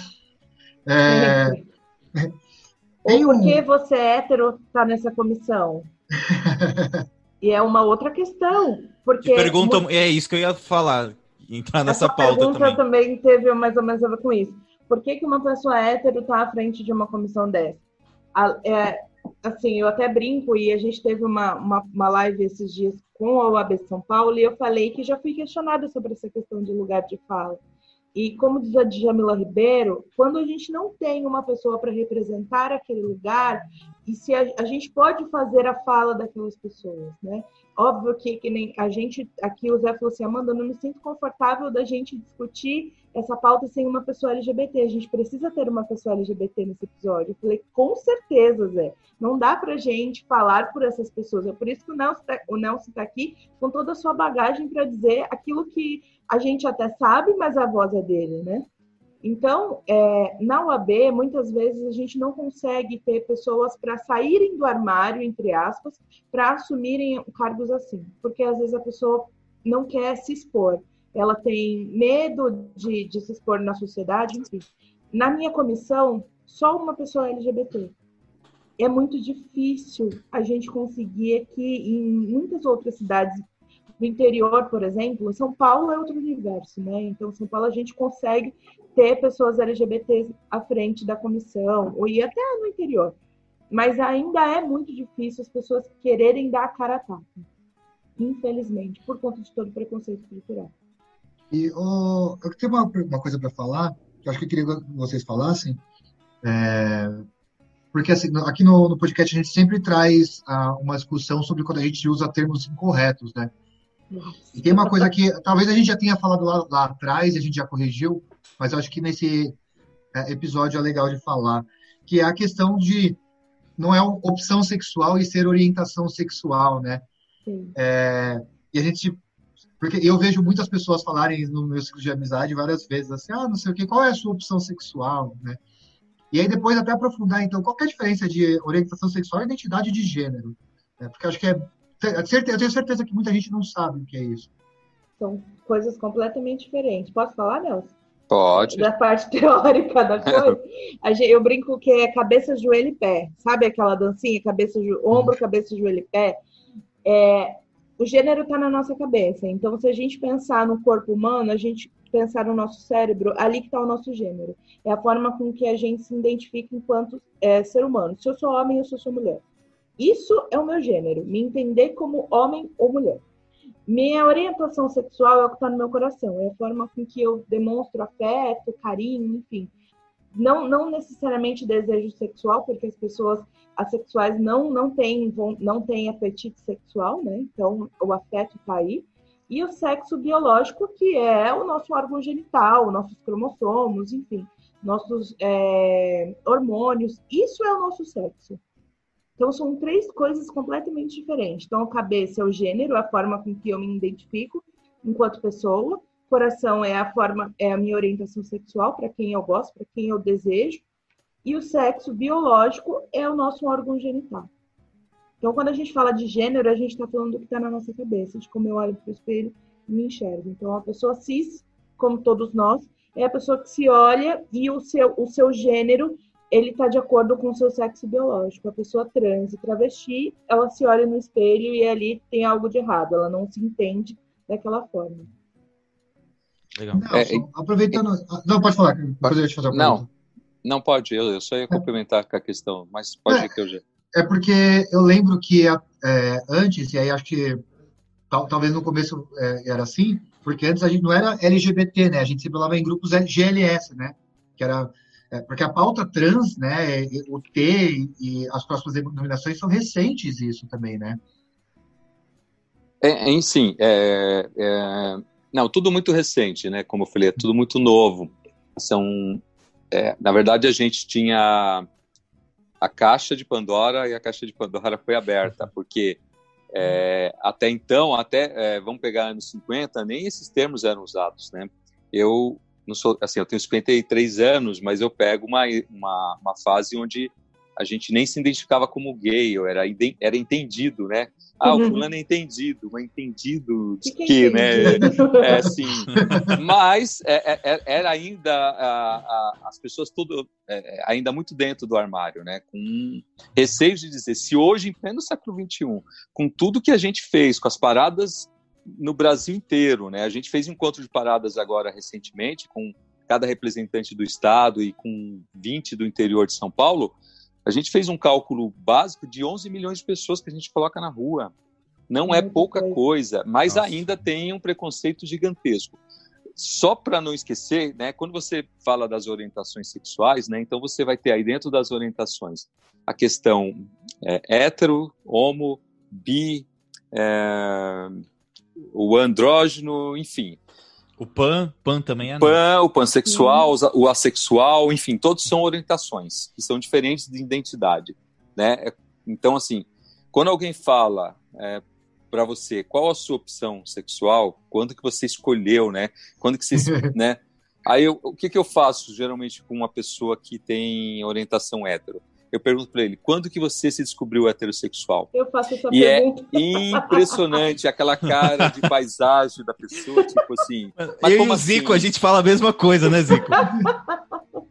Ou porque você é hétero está nessa comissão? E é uma outra questão. Porque perguntam, é isso que eu ia falar, entrar nessa pauta também. Essa pergunta também teve mais ou menos a ver com isso. Por que uma pessoa hétero está à frente de uma comissão dessa? Assim, eu até brinco, e a gente teve uma live esses dias com a OAB São Paulo, e eu falei que já fui questionada sobre essa questão de lugar de fala. E como diz a Djamila Ribeiro, quando a gente não tem uma pessoa para representar aquele lugar, e se a gente pode fazer a fala daquelas pessoas, né? Óbvio que nem a gente, aqui o Zé falou assim, Amanda, eu não me sinto confortável da gente discutir essa pauta sem uma pessoa LGBT. A gente precisa ter uma pessoa LGBT nesse episódio. Eu falei, com certeza, Zé. Não dá pra gente falar por essas pessoas. É por isso que o Nelson tá aqui com toda a sua bagagem para dizer aquilo que a gente até sabe, mas a voz é dele, né? Então, na UAB, muitas vezes a gente não consegue ter pessoas para saírem do armário, entre aspas, para assumirem cargos assim. Porque às vezes a pessoa não quer se expor. Ela tem medo de se expor na sociedade, enfim. Na minha comissão, só uma pessoa LGBT. É muito difícil a gente conseguir aqui em muitas outras cidades do interior, por exemplo. São Paulo é outro universo, né? Então, São Paulo a gente consegue ter pessoas LGBTs à frente da comissão, ou ir até no interior. Mas ainda é muito difícil as pessoas quererem dar a cara a tapa. Infelizmente, por conta de todo o preconceito cultural. E eu tenho uma coisa para falar, que eu acho que eu queria que vocês falassem, porque assim, aqui no podcast a gente sempre traz uma discussão sobre quando a gente usa termos incorretos, né? E tem uma coisa que talvez a gente já tenha falado lá atrás e a gente já corrigiu, mas eu acho que nesse episódio é legal de falar, que é a questão de não é opção sexual e ser orientação sexual, né? Sim. E a gente... Porque eu vejo muitas pessoas falarem no meu ciclo de amizade várias vezes assim, não sei o quê, qual é a sua opção sexual, né? E aí depois até aprofundar, então, qual que é a diferença de orientação sexual e identidade de gênero? Né? Porque eu acho que eu tenho certeza que muita gente não sabe o que é isso. São coisas completamente diferentes. Posso falar, Nelson? Pode. Da parte teórica da coisa. Eu brinco que é cabeça, joelho e pé. Sabe aquela dancinha? Ombro, cabeça, joelho e pé. O gênero está na nossa cabeça. Então, se a gente pensar no corpo humano, a gente pensar no nosso cérebro, ali que está o nosso gênero. É a forma com que a gente se identifica enquanto ser humano. Se eu sou homem ou se eu sou mulher. Isso é o meu gênero. Me entender como homem ou mulher. Minha orientação sexual é o que está no meu coração. É a forma com que eu demonstro afeto, carinho, enfim. Não necessariamente desejo sexual, porque as pessoas assexuais não têm apetite sexual, né? Então, o afeto está aí. E o sexo biológico, que é o nosso órgão genital, nossos cromossomos, enfim, nossos hormônios. Isso é o nosso sexo. Então, são 3 coisas completamente diferentes. Então, a cabeça é o gênero, a forma com que eu me identifico enquanto pessoa. Coração é a minha orientação sexual, para quem eu gosto, para quem eu desejo. E o sexo biológico é o nosso órgão genital. Então, quando a gente fala de gênero, a gente está falando do que está na nossa cabeça, de como eu olho para o espelho e me enxergo. Então, a pessoa cis, como todos nós, é a pessoa que se olha e o seu gênero, ele está de acordo com o seu sexo biológico. A pessoa trans e travesti, ela se olha no espelho e ali tem algo de errado. Ela não se entende daquela forma. Legal. Nelson, aproveitando... Não, pode falar. Depois eu ia te fazer uma pergunta. Não pode. Eu só ia complementar com a questão, mas pode ir que eu já... É porque eu lembro que antes, e aí acho que talvez no começo era assim, porque antes a gente não era LGBT, né? A gente se falava em grupos GLS, né? Que era... porque a pauta trans, né, o T e as próximas denominações são recentes isso também, né? Sim. Não, tudo muito recente, né? Como eu falei, é tudo muito novo. Na verdade, a gente tinha a caixa de Pandora e a caixa de Pandora foi aberta, porque até então, vamos pegar anos 50, nem esses termos eram usados, né? Eu não sou, assim, eu tenho 53 anos, mas eu pego uma fase onde a gente nem se identificava como gay, eu era entendido, né? O fulano é entendido, mas entendido de quê, né? Sim. Mas era ainda as pessoas ainda muito dentro do armário, né? Com receio de dizer, se hoje, em pleno século XXI, com tudo que a gente fez, com as paradas no Brasil inteiro, né? A gente fez um encontro de paradas agora recentemente, com cada representante do estado e com 20 do interior de São Paulo. A gente fez um cálculo básico de 11 milhões de pessoas que a gente coloca na rua. Não é pouca coisa, mas ainda tem um preconceito gigantesco. Só para não esquecer, né, quando você fala das orientações sexuais, né, então você vai ter aí dentro das orientações a questão hétero, homo, bi, o andrógeno, enfim. O pan também é... O pansexual, o assexual, enfim, todos são orientações, que são diferentes de identidade, né? Então, assim, quando alguém fala para você qual a sua opção sexual, quando que você escolheu, né? Quando que você... né? Aí, o que eu faço, geralmente, com uma pessoa que tem orientação hétero? Eu pergunto para ele, quando que você se descobriu heterossexual? Eu faço essa pergunta. É impressionante aquela cara de paisagem da pessoa, tipo assim... Mas eu e o Zico, a gente fala a mesma coisa, né, Zico?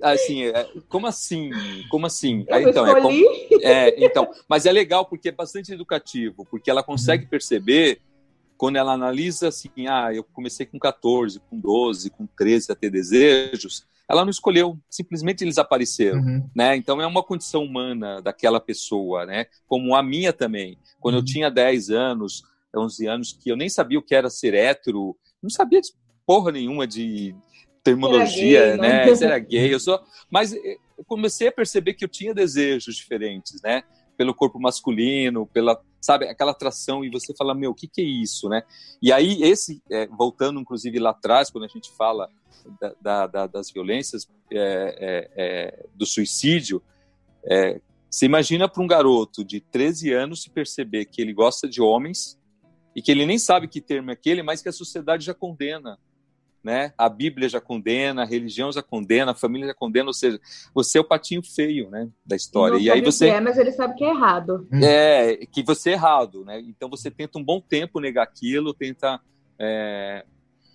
Assim, como assim? Como assim? Eu escolhi. Então, mas é legal porque é bastante educativo, porque ela consegue perceber quando ela analisa assim, eu comecei com 14, com 12, com 13 a ter desejos, ela não escolheu, simplesmente eles apareceram, né? Então é uma condição humana daquela pessoa, né? Como a minha também. Quando eu tinha 10 anos, 11 anos, que eu nem sabia o que era ser hétero, não sabia de porra nenhuma de terminologia, né? Se era gay, mas eu comecei a perceber que eu tinha desejos diferentes, né? Pelo corpo masculino, sabe, aquela atração, e você fala, o que é isso, né? E aí, voltando, inclusive, lá atrás, quando a gente fala das violências, do suicídio, você imagina para um garoto de 13 anos se perceber que ele gosta de homens e que ele nem sabe que termo é aquele, mas que a sociedade já condena, né? A Bíblia já condena, a religião já condena, a família já condena, ou seja, você é o patinho feio, né, da história. Não, e aí você mas ele sabe que é errado. Que você é errado, né? Então você tenta um bom tempo negar aquilo, tenta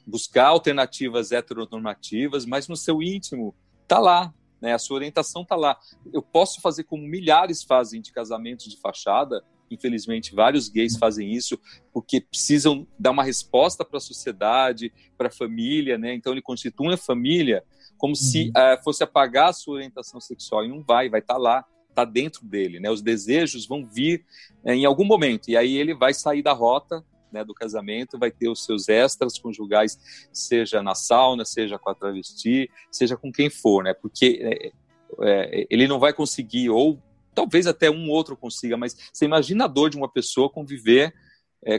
buscar alternativas heteronormativas, mas no seu íntimo tá lá, né? A sua orientação tá lá. Eu posso fazer como milhares fazem de casamentos de fachada. Infelizmente, vários gays fazem isso porque precisam dar uma resposta para a sociedade, para a família, né? Então, ele constitui a família como se fosse apagar a sua orientação sexual, e não vai estar lá, está dentro dele, né? Os desejos vão vir em algum momento, e aí ele vai sair da rota, né, do casamento, vai ter os seus extras conjugais, seja na sauna, seja com a travesti, seja com quem for, né? Porque ele não vai conseguir, ou talvez até um outro consiga, mas você imagina a dor de uma pessoa conviver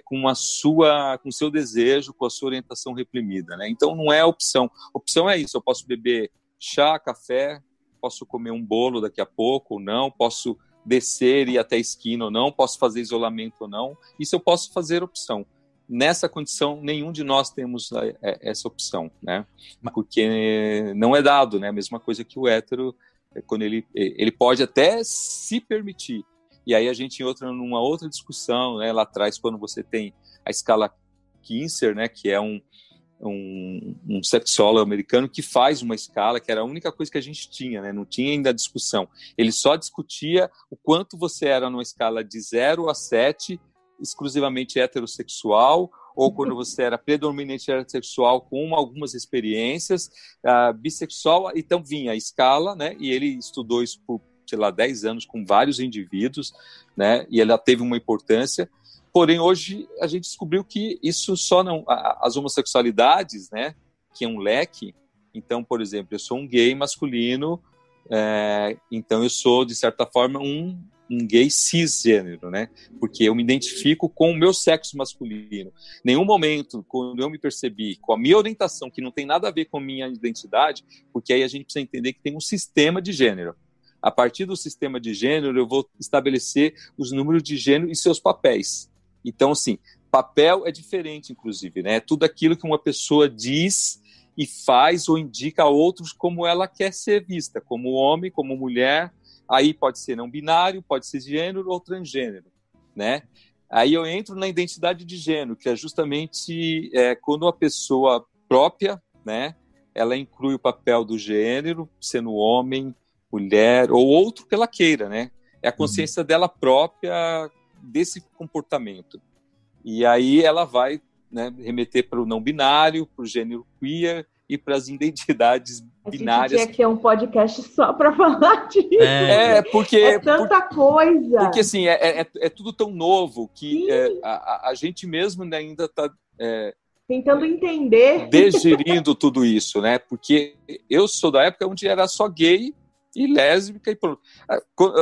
com o seu desejo, com a sua orientação reprimida, né? Então não é opção. Opção é isso, eu posso beber chá, café, posso comer um bolo daqui a pouco ou não, posso descer e ir até a esquina ou não, posso fazer isolamento ou não, isso eu posso fazer opção. Nessa condição, nenhum de nós temos essa opção, né? Porque não é dado, né? A mesma coisa que o hétero, quando ele pode até se permitir. E aí a gente entra numa outra discussão, né, lá atrás, quando você tem a escala Kinsey, né, que é um sexólogo americano que faz uma escala, que era a única coisa que a gente tinha, né, não tinha ainda discussão. Ele só discutia o quanto você era numa escala de 0 a 7, exclusivamente heterossexual, ou quando você era predominante heterossexual com algumas experiências, bissexual, então vinha a escala, né, e ele estudou isso por, 10 anos com vários indivíduos, né, e ela teve uma importância, porém hoje a gente descobriu que isso só não, as homossexualidades, né, que é um leque, então, por exemplo, eu sou um gay masculino, então eu sou, de certa forma, um gay cisgênero, né? Porque eu me identifico com o meu sexo masculino. Nenhum momento, quando eu me percebi com a minha orientação, que não tem nada a ver com a minha identidade, porque aí a gente precisa entender que tem um sistema de gênero. A partir do sistema de gênero, eu vou estabelecer os números de gênero e seus papéis. Então, assim, papel é diferente, inclusive, né? Tudo aquilo que uma pessoa diz e faz ou indica a outros como ela quer ser vista, como homem, como mulher. Aí pode ser não binário, pode ser gênero ou transgênero, né? Aí eu entro na identidade de gênero, que é justamente quando a pessoa própria, né, ela inclui o papel do gênero, sendo homem, mulher ou outro que ela queira, né? É a consciência dela própria desse comportamento. E aí ela vai, né, remeter para o não binário, para o gênero queer e para as identidades binárias. A gente tinha que ter um podcast só para falar disso. Porque... É tanta coisa. Porque, assim, é tudo tão novo que a gente mesmo ainda está... tentando entender. Digerindo tudo isso, né? Porque eu sou da época onde era só gay e lésbica e pronto.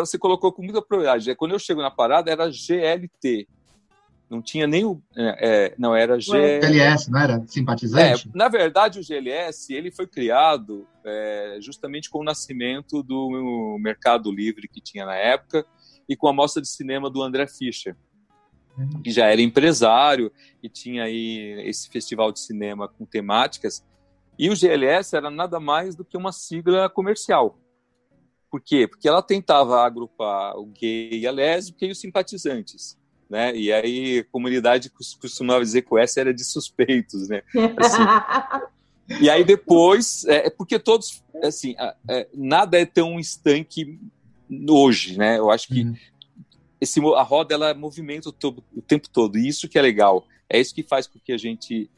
Você colocou com muita propriedade. Quando eu chego na parada, era GLT. Não tinha nem o... não, era GLS, não era? Simpatizante? Na verdade, o GLS ele foi criado justamente com o nascimento do Mercado Livre que tinha na época e com a mostra de cinema do André Fischer, que já era empresário e tinha aí esse festival de cinema com temáticas. E o GLS era nada mais do que uma sigla comercial. Por quê? Porque ela tentava agrupar o gay e a lésbica e os simpatizantes, né? E aí a comunidade costumava dizer que o S era de suspeitos, né? Assim, e aí depois, porque todos, assim, nada é tão estanque hoje, né? Eu acho que a roda ela movimenta o tempo todo, e isso que é legal. É isso que faz com que a gente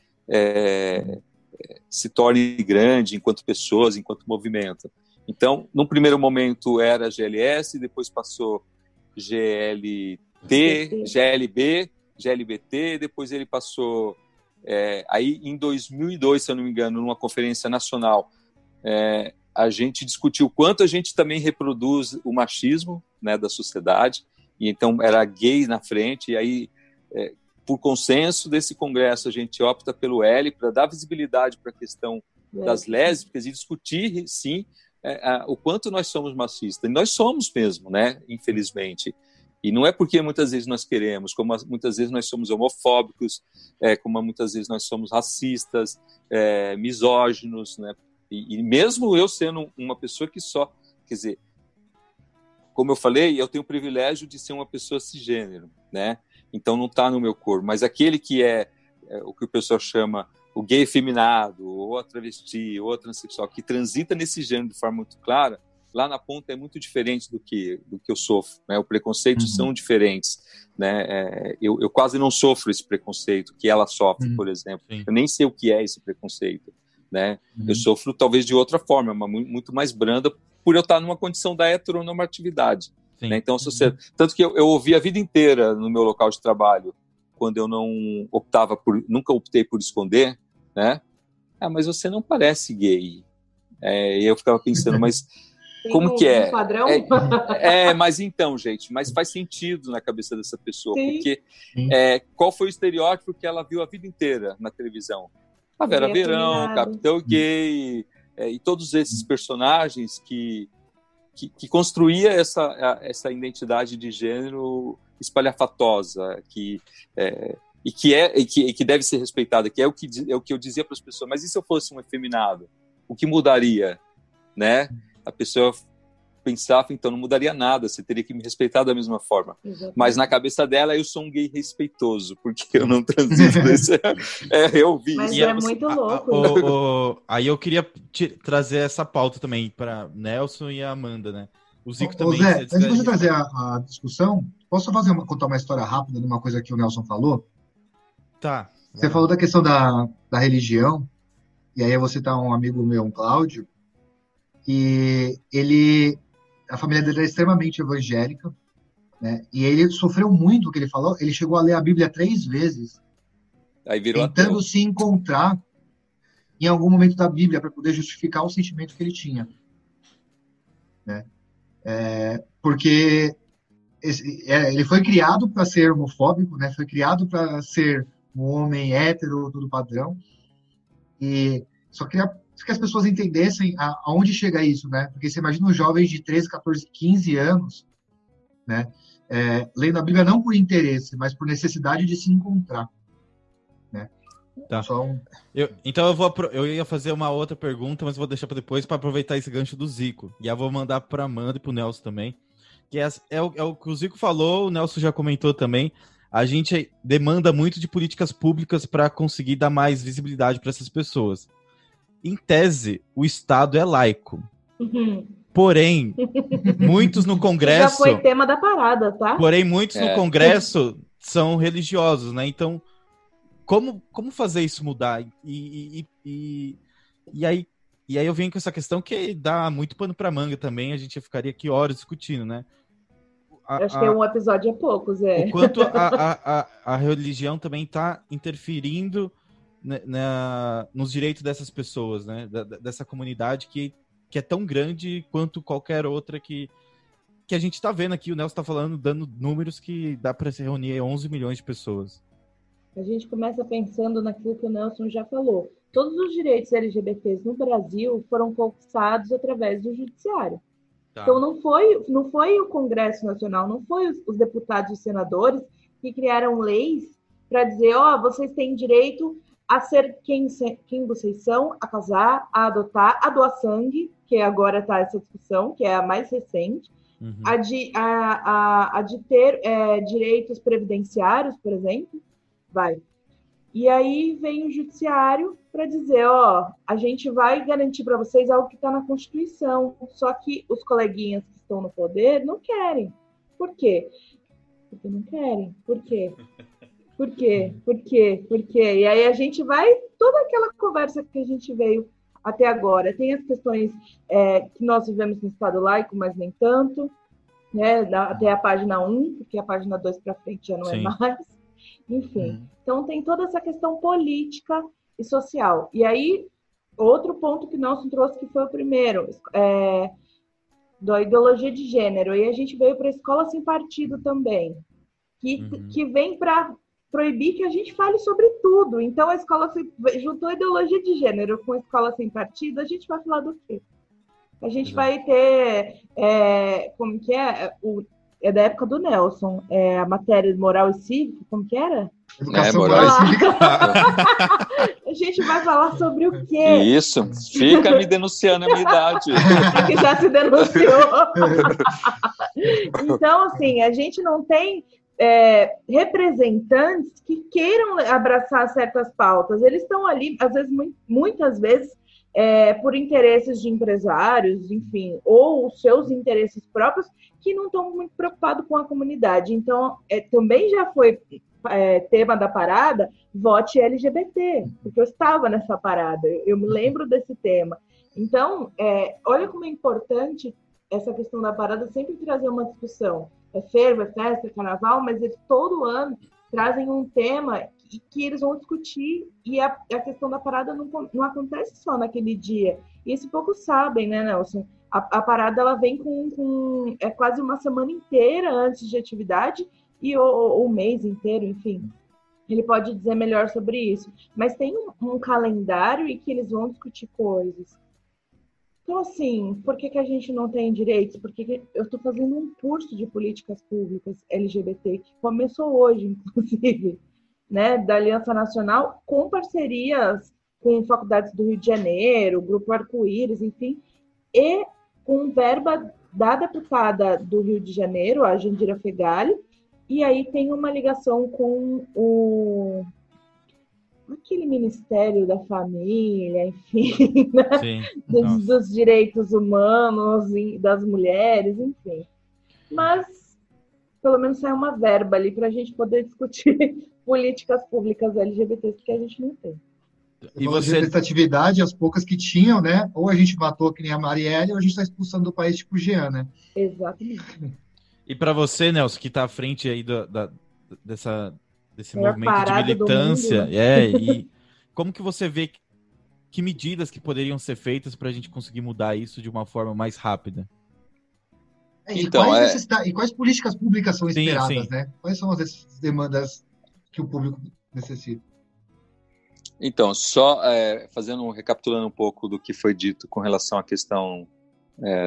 se torne grande enquanto pessoas, enquanto movimento. Então, num primeiro momento era GLS, depois passou GLT, GLB, GLBT, depois ele passou... aí, em 2002, se eu não me engano, numa conferência nacional, a gente discutiu o quanto a gente também reproduz o machismo, né, da sociedade, e então era gay na frente, e aí, por consenso desse congresso, a gente opta pelo L para dar visibilidade para a questão das lésbicas e discutir, sim, o quanto nós somos machistas. E nós somos mesmo, né, infelizmente. E não é porque muitas vezes nós queremos, como muitas vezes nós somos homofóbicos, como muitas vezes nós somos racistas, misóginos, né? E mesmo eu sendo uma pessoa que só... Quer dizer, como eu falei, eu tenho o privilégio de ser uma pessoa cisgênero, né? Então não está no meu corpo. Mas aquele que é o que o pessoal chama o gay efeminado, ou a travesti, ou a transexual, que transita nesse gênero de forma muito clara, lá na ponta é muito diferente do que eu sofro, né? Os preconceitos são diferentes, né? Eu quase não sofro esse preconceito que ela sofre, por exemplo. Sim. Eu nem sei o que é esse preconceito, né? Eu sofro talvez de outra forma, mas muito mais branda, por eu estar numa condição da heteronormatividade. Né? Então, tanto que eu ouvi a vida inteira no meu local de trabalho, quando eu nunca optei por esconder, né? Mas você não parece gay. E eu ficava pensando, mas como que é? Padrão? Mas então, gente, mas faz sentido na cabeça dessa pessoa, Sim. porque qual foi o estereótipo que ela viu a vida inteira na televisão? A Vera Verão, Capitão Gay, e todos esses personagens que construía essa identidade de gênero espalhafatosa, que deve ser respeitada, que é o que eu dizia para as pessoas. Mas e se eu fosse um efeminado? O que mudaria? Né? A pessoa pensava, então não mudaria nada, você teria que me respeitar da mesma forma. Exatamente. Mas na cabeça dela, eu sou um gay respeitoso, porque eu não transito desse... eu vi. Mas isso. muito louco. Aí eu queria trazer essa pauta também para Nelson e a Amanda, né? O Zico também... Zé, antes de você trazer a discussão, posso contar uma história rápida de uma coisa que o Nelson falou? Tá. Você falou da questão da religião, e aí você tá um amigo meu, um Cláudio, e a família dele é extremamente evangélica, né? E ele sofreu muito o que ele falou. Ele chegou a ler a Bíblia 3 vezes, aí virou tentando ateu. se encontrar em algum momento da Bíblia para poder justificar o sentimento que ele tinha, né? Porque ele foi criado para ser homofóbico, né? Foi criado para ser um homem hétero, tudo padrão, e só queria que as pessoas entendessem aonde chega isso, né? Porque você imagina os jovens de 13, 14, 15 anos, né? Lendo a Bíblia não por interesse, mas por necessidade de se encontrar, né? Tá. Então eu ia fazer uma outra pergunta, mas vou deixar para depois para aproveitar esse gancho do Zico. E eu vou mandar para Amanda e para o Nelson também. Que é o que o Zico falou, o Nelson já comentou também. A gente demanda muito de políticas públicas para conseguir dar mais visibilidade para essas pessoas. Em tese, o Estado é laico. Porém, muitos no Congresso... Já foi tema da parada, tá? Porém, muitos no Congresso são religiosos, né? Então, como fazer isso mudar? E aí eu venho com essa questão que dá muito pano para manga também. A gente ficaria aqui horas discutindo, né? Acho que um episódio é pouco, Zé. O quanto a religião também está interferindo nos direitos dessas pessoas, né? Dessa comunidade que é tão grande quanto qualquer outra que a gente está vendo aqui. O Nelson está falando, dando números que dá para se reunir 11 milhões de pessoas. A gente começa pensando naquilo que o Nelson já falou. Todos os direitos LGBTs no Brasil foram conquistados através do judiciário. Tá. Então não foi o Congresso Nacional, não foi os deputados e senadores que criaram leis para dizer, vocês têm direito a ser quem vocês são, a casar, a adotar, a doar sangue, que agora está essa discussão, que é a mais recente, a de ter direitos previdenciários, por exemplo, E aí vem o judiciário para dizer, a gente vai garantir para vocês algo que está na Constituição, só que os coleguinhas que estão no poder não querem. Por quê? Porque não querem. Por quê? Por quê? Por quê? Por quê? E aí a gente vai, toda aquela conversa que a gente veio até agora. Tem as questões que nós vivemos no Estado laico, mas nem tanto, né? Até a página 1, porque a página 2 para frente já não Sim. é mais. Enfim, então tem toda essa questão política e social. E aí, outro ponto que Nelson trouxe, que foi o primeiro, da ideologia de gênero. E a gente veio para a escola sem partido também, que vem para proibir que a gente fale sobre tudo. Então, a escola juntou a ideologia de gênero com a escola sem partido, a gente vai falar do quê? A gente vai ter, como que é? É da época do Nelson, a matéria de moral e cívica, como que era? Educação moral e cívica. A gente vai falar sobre o quê? Isso, fica me denunciando a minha idade. Que já se denunciou. Então, assim, a gente não tem representantes que queiram abraçar certas pautas. Eles estão ali, às vezes, muitas vezes, por interesses de empresários, enfim, ou os seus interesses próprios, que não estão muito preocupados com a comunidade. Então, também já foi tema da parada, vote LGBT, porque eu estava nessa parada, eu me lembro desse tema. Então, olha como é importante essa questão da parada sempre trazer uma discussão. É fervo, é festa, é carnaval, mas eles todo ano trazem um tema que eles vão discutir, e a questão da parada não acontece só naquele dia. E isso poucos sabem, né, Nelson? A parada ela vem com quase uma semana inteira antes de atividade, e o mês inteiro, enfim. Ele pode dizer melhor sobre isso. Mas tem um calendário e que eles vão discutir coisas. Então, assim, por que a gente não tem direitos? Porque eu estou fazendo um curso de políticas públicas LGBT, que começou hoje, inclusive, né, da Aliança Nacional, com parcerias com faculdades do Rio de Janeiro, Grupo Arco-Íris, enfim, e com verba da deputada do Rio de Janeiro, a Jandira Fegali, e aí tem uma ligação com aquele Ministério da Família, enfim, né? Sim, dos direitos humanos, das mulheres, enfim. Mas, pelo menos, sai uma verba ali para a gente poder discutir políticas públicas LGBTs que a gente não tem. E você... representatividade, as poucas que tinham, né? Ou a gente matou que nem a Marielle, ou a gente está expulsando do país tipo o Jean, né? Exatamente. E para você, Nelson, que está à frente aí desse movimento de militância, mundo, né? E como que você vê que medidas que poderiam ser feitas para a gente conseguir mudar isso de uma forma mais rápida? Então, e quais políticas públicas são esperadas, sim. Né? Quais são as demandas que o público necessita? Então, só recapitulando um pouco do que foi dito com relação à questão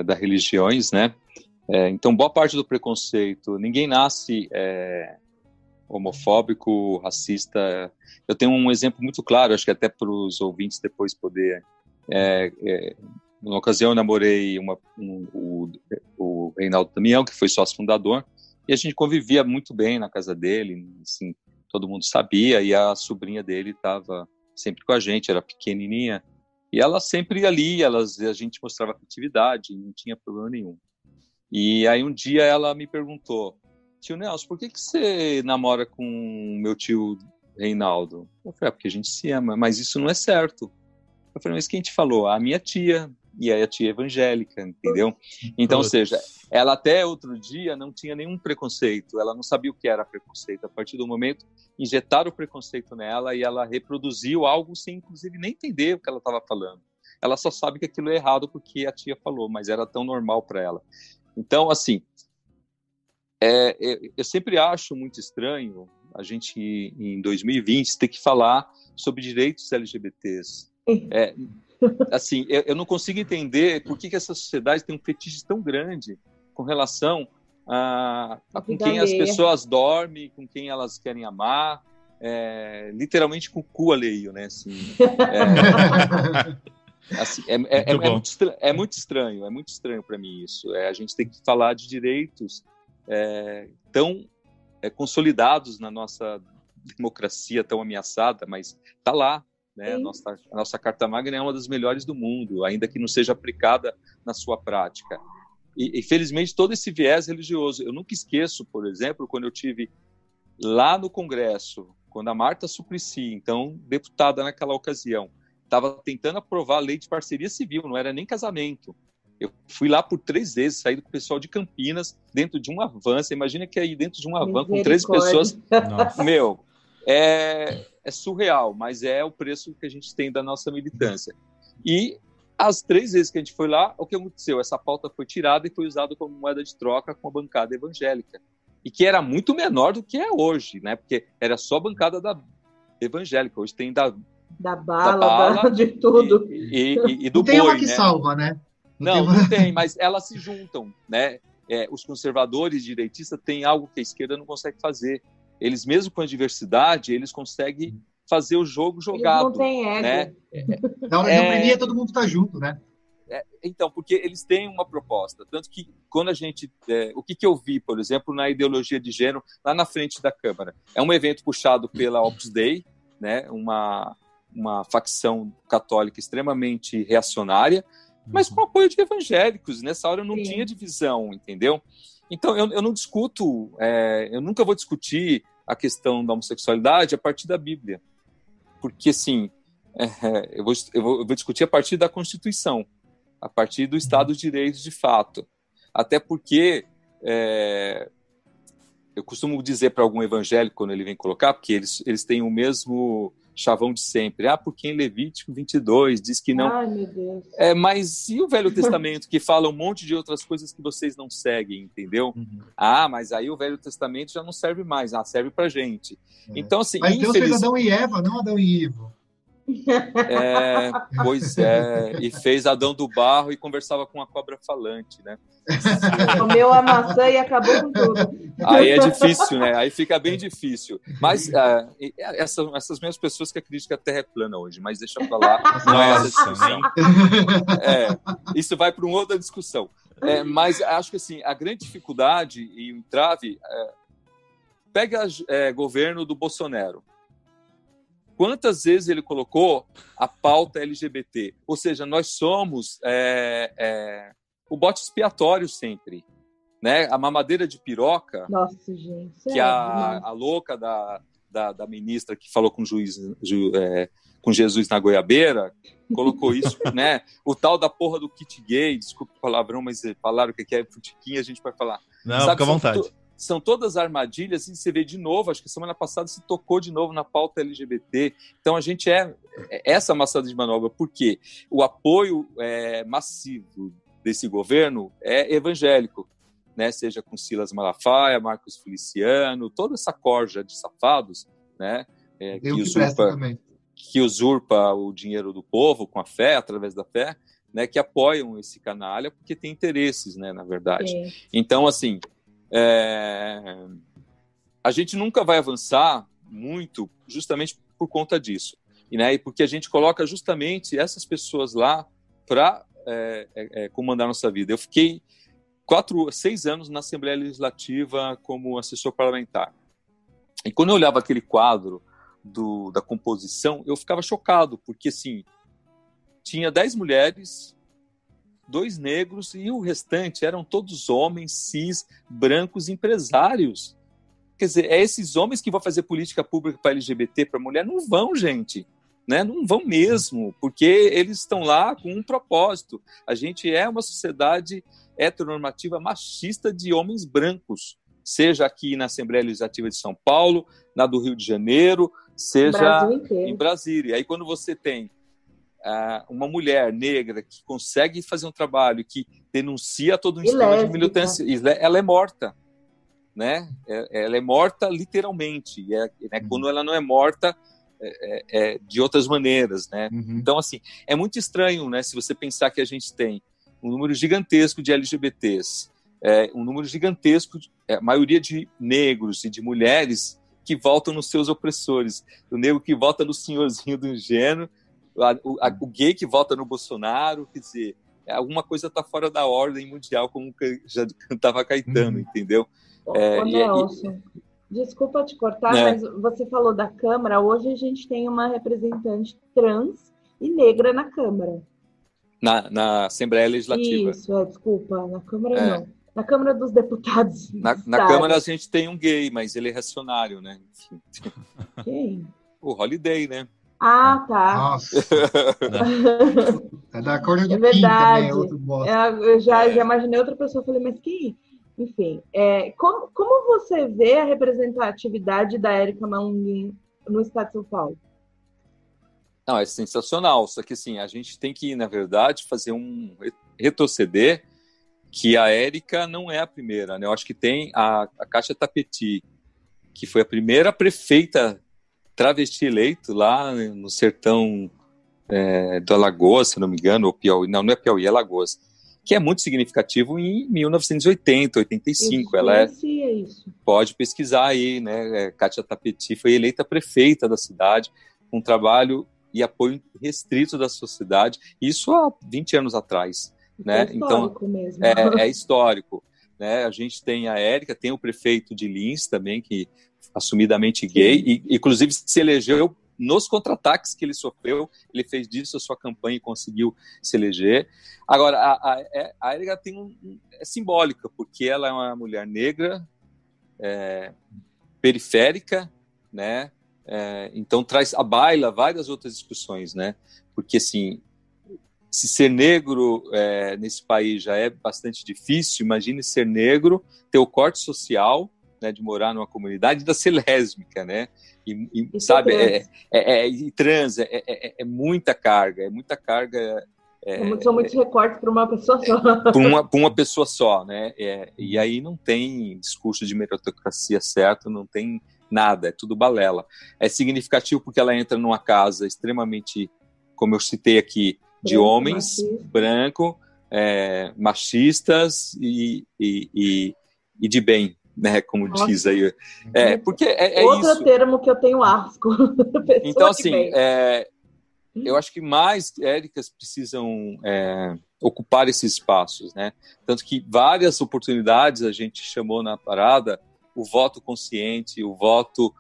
das religiões, né? Então, boa parte do preconceito, ninguém nasce homofóbico, racista. Eu tenho um exemplo muito claro, acho que até para os ouvintes depois poder... numa ocasião eu namorei o Reinaldo Damião, que foi sócio fundador, e a gente convivia muito bem na casa dele, assim, todo mundo sabia, e a sobrinha dele estava sempre com a gente, era pequenininha, e ela sempre ia ali, a gente mostrava atividade, não tinha problema nenhum. E aí um dia ela me perguntou, tio Nelson, por que você namora com meu tio Reinaldo? Eu falei, porque a gente se ama, mas isso não é certo. Eu falei, mas quem te falou? A minha tia, e aí a tia evangélica, entendeu? Então, ou seja, ela até outro dia não tinha nenhum preconceito, ela não sabia o que era preconceito. A partir do momento, injetaram o preconceito nela e ela reproduziu algo sem, inclusive, nem entender o que ela estava falando. Ela só sabe que aquilo é errado porque a tia falou, mas era tão normal para ela. Então, assim, eu sempre acho muito estranho a gente, em 2020, ter que falar sobre direitos LGBTs. Assim, eu não consigo entender por que essa sociedade tem um fetiche tão grande com relação a com quem as pessoas dormem, com quem elas querem amar, literalmente com o cu alheio, né? Assim, assim, é muito estranho para mim isso. A gente tem que falar de direitos tão consolidados na nossa democracia tão ameaçada, mas está lá. Né? A nossa Carta Magna é uma das melhores do mundo, ainda que não seja aplicada na sua prática. E felizmente, todo esse viés religioso. Eu nunca esqueço, por exemplo, quando eu tive lá no Congresso, quando a Marta Suplicy, então deputada naquela ocasião, estava tentando aprovar a lei de parceria civil, não era nem casamento. Eu fui lá por 3 vezes, saí com o pessoal de Campinas, dentro de uma van. Você imagina que aí dentro de uma van com 13 pessoas... Nossa. Meu, é surreal, mas é o preço que a gente tem da nossa militância. E as 3 vezes que a gente foi lá, o que aconteceu? Essa pauta foi tirada e foi usada como moeda de troca com a bancada evangélica. E que era muito menor do que é hoje, né? Porque era só a bancada da evangélica. Hoje tem da bala de tudo. E do não tem boi, uma que né? salva, né? Não tem, mas elas se juntam, né? Os conservadores direitistas têm algo que a esquerda não consegue fazer. Eles, mesmo com a diversidade, eles conseguem fazer o jogo jogado. Eles não têm ego. Né? Na hora de oprimir, todo mundo tá junto, né? Então, porque eles têm uma proposta. Tanto que, quando a gente... o que eu vi, por exemplo, na ideologia de gênero, lá na frente da Câmara? É um evento puxado pela Opus Dei, né? Uma facção católica extremamente reacionária, mas com apoio de evangélicos. Nessa hora não tinha divisão, entendeu? Então, eu não discuto, eu nunca vou discutir a questão da homossexualidade a partir da Bíblia. Porque, assim, eu vou discutir a partir da Constituição, a partir do Estado de Direito de fato. Até porque eu costumo dizer para algum evangélico, quando ele vem colocar, porque eles têm o mesmo chavão de sempre. Porque em Levítico 22 diz que não... Ai, meu Deus. Mas e o Velho Testamento, que fala um monte de outras coisas que vocês não seguem, entendeu? Mas aí o Velho Testamento já não serve mais. Serve pra gente. Então, assim... Mas Deus fez Adão e Eva, não Adão e Ivo. Pois é. E fez Adão do barro e conversava com uma cobra falante, né? Comeu a maçã e acabou com tudo. Aí é difícil, né? Aí fica bem difícil. Mas essas mesmas pessoas que acreditam que a Terra é plana hoje, mas deixa pra lá. Não é essa discussão. Isso vai para uma outra discussão. Mas acho que assim, a grande dificuldade e o entrave... pega governo do Bolsonaro. Quantas vezes ele colocou a pauta LGBT? Ou seja, nós somos o bote expiatório sempre. Né? A mamadeira de piroca, nossa, gente, que a louca da ministra que falou com com Jesus na goiabeira, colocou isso, né? O tal da porra do kit gay, desculpa o palavrão, mas falaram que é futiquinha, a gente vai falar. Não, fica à vontade. São todas armadilhas, e você vê de novo, acho que semana passada se tocou de novo na pauta LGBT. Então a gente essa maçada de manobra, porque o apoio massivo desse governo é evangélico, né? Seja com Silas Malafaia, Marcos Feliciano, toda essa corja de safados, né? Que usurpa o dinheiro do povo com a fé, através da fé, né? Que apoiam esse canalha porque tem interesses, né? Na verdade. Sim. Então, assim... a gente nunca vai avançar muito justamente por conta disso, né? E porque a gente coloca justamente essas pessoas lá para comandar nossa vida. Eu fiquei 6 anos na Assembleia Legislativa como assessor parlamentar, e quando eu olhava aquele quadro da composição, eu ficava chocado, porque assim, tinha 10 mulheres, 2 negros, e o restante eram todos homens, cis, brancos, empresários. Quer dizer, esses homens que vão fazer política pública para LGBT, para mulher, não vão, gente. Né? Não vão mesmo, porque eles estão lá com um propósito. A gente é uma sociedade heteronormativa machista de homens brancos, seja aqui na Assembleia Legislativa de São Paulo, na do Rio de Janeiro, seja em Brasília. Aí quando você tem uma mulher negra que consegue fazer um trabalho que denuncia todo um esquema de militância, ela é morta, né? Ela é morta literalmente, quando ela não é morta de outras maneiras, né? Então, assim, é muito estranho, né? Se você pensar que a gente tem um número gigantesco de LGBTs, um número gigantesco, a maioria de negros e de mulheres que votam nos seus opressores, o negro que vota no senhorzinho do gênero, o gay que vota no Bolsonaro, quer dizer, alguma coisa está fora da ordem mundial, como já cantava Caetano, entendeu? Nelson, desculpa te cortar, mas você falou da Câmara. Hoje a gente tem uma representante trans e negra na Câmara. Na Assembleia Legislativa. Isso, desculpa, na Câmara não. Na Câmara dos Deputados. Na Câmara a gente tem um gay, mas ele é reacionário, né? Enfim. Quem? O Holiday, né? Ah, tá. Nossa. É da cor do Kim verdade. também, é outro bosta. Eu já imaginei outra pessoa, falei, mas quem? Enfim, como você vê a representatividade da Érica Malunguinho no estado de São Paulo? Não, é sensacional, só que assim, a gente tem que, na verdade, fazer um retroceder que a Érica não é a primeira, né? Eu acho que tem a Kátia Tapeti, que foi a primeira prefeita travesti eleito lá no sertão do Alagoas, se não me engano, ou Piauí, não é Piauí, é Alagoas, que é muito significativo em 1980, 85. Isso. Pode pesquisar aí, né? Kátia Tapeti foi eleita prefeita da cidade, com um trabalho e apoio restrito da sociedade, isso há 20 anos atrás. Né? Então, mesmo. É histórico. Né? A gente tem a Érica, tem o prefeito de Lins também, que assumidamente gay, e inclusive se elegeu nos contra-ataques que ele sofreu, ele fez disso a sua campanha e conseguiu se eleger. Agora, a Érica é simbólica, porque ela é uma mulher negra, periférica, né? Então traz à baila várias outras discussões, né? Porque, assim, se ser negro nesse país já é bastante difícil, imagine ser negro, ter o corte social, né, de morar numa comunidade, ainda ser lésbica, né? E sabe, e trans, é muita carga, São muitos recortes para uma pessoa só. Para uma pessoa só, né? E aí não tem discurso de meritocracia certo, não tem nada, é tudo balela. É significativo porque ela entra numa casa extremamente, como eu citei aqui, de homens brancos, machistas e de bem, né? Como diz aí. Porque outro isso. Termo que eu tenho asco. Então, assim, eu acho que mais Éricas precisam ocupar esses espaços, né? Tanto que várias oportunidades a gente chamou na parada o voto consciente, o voto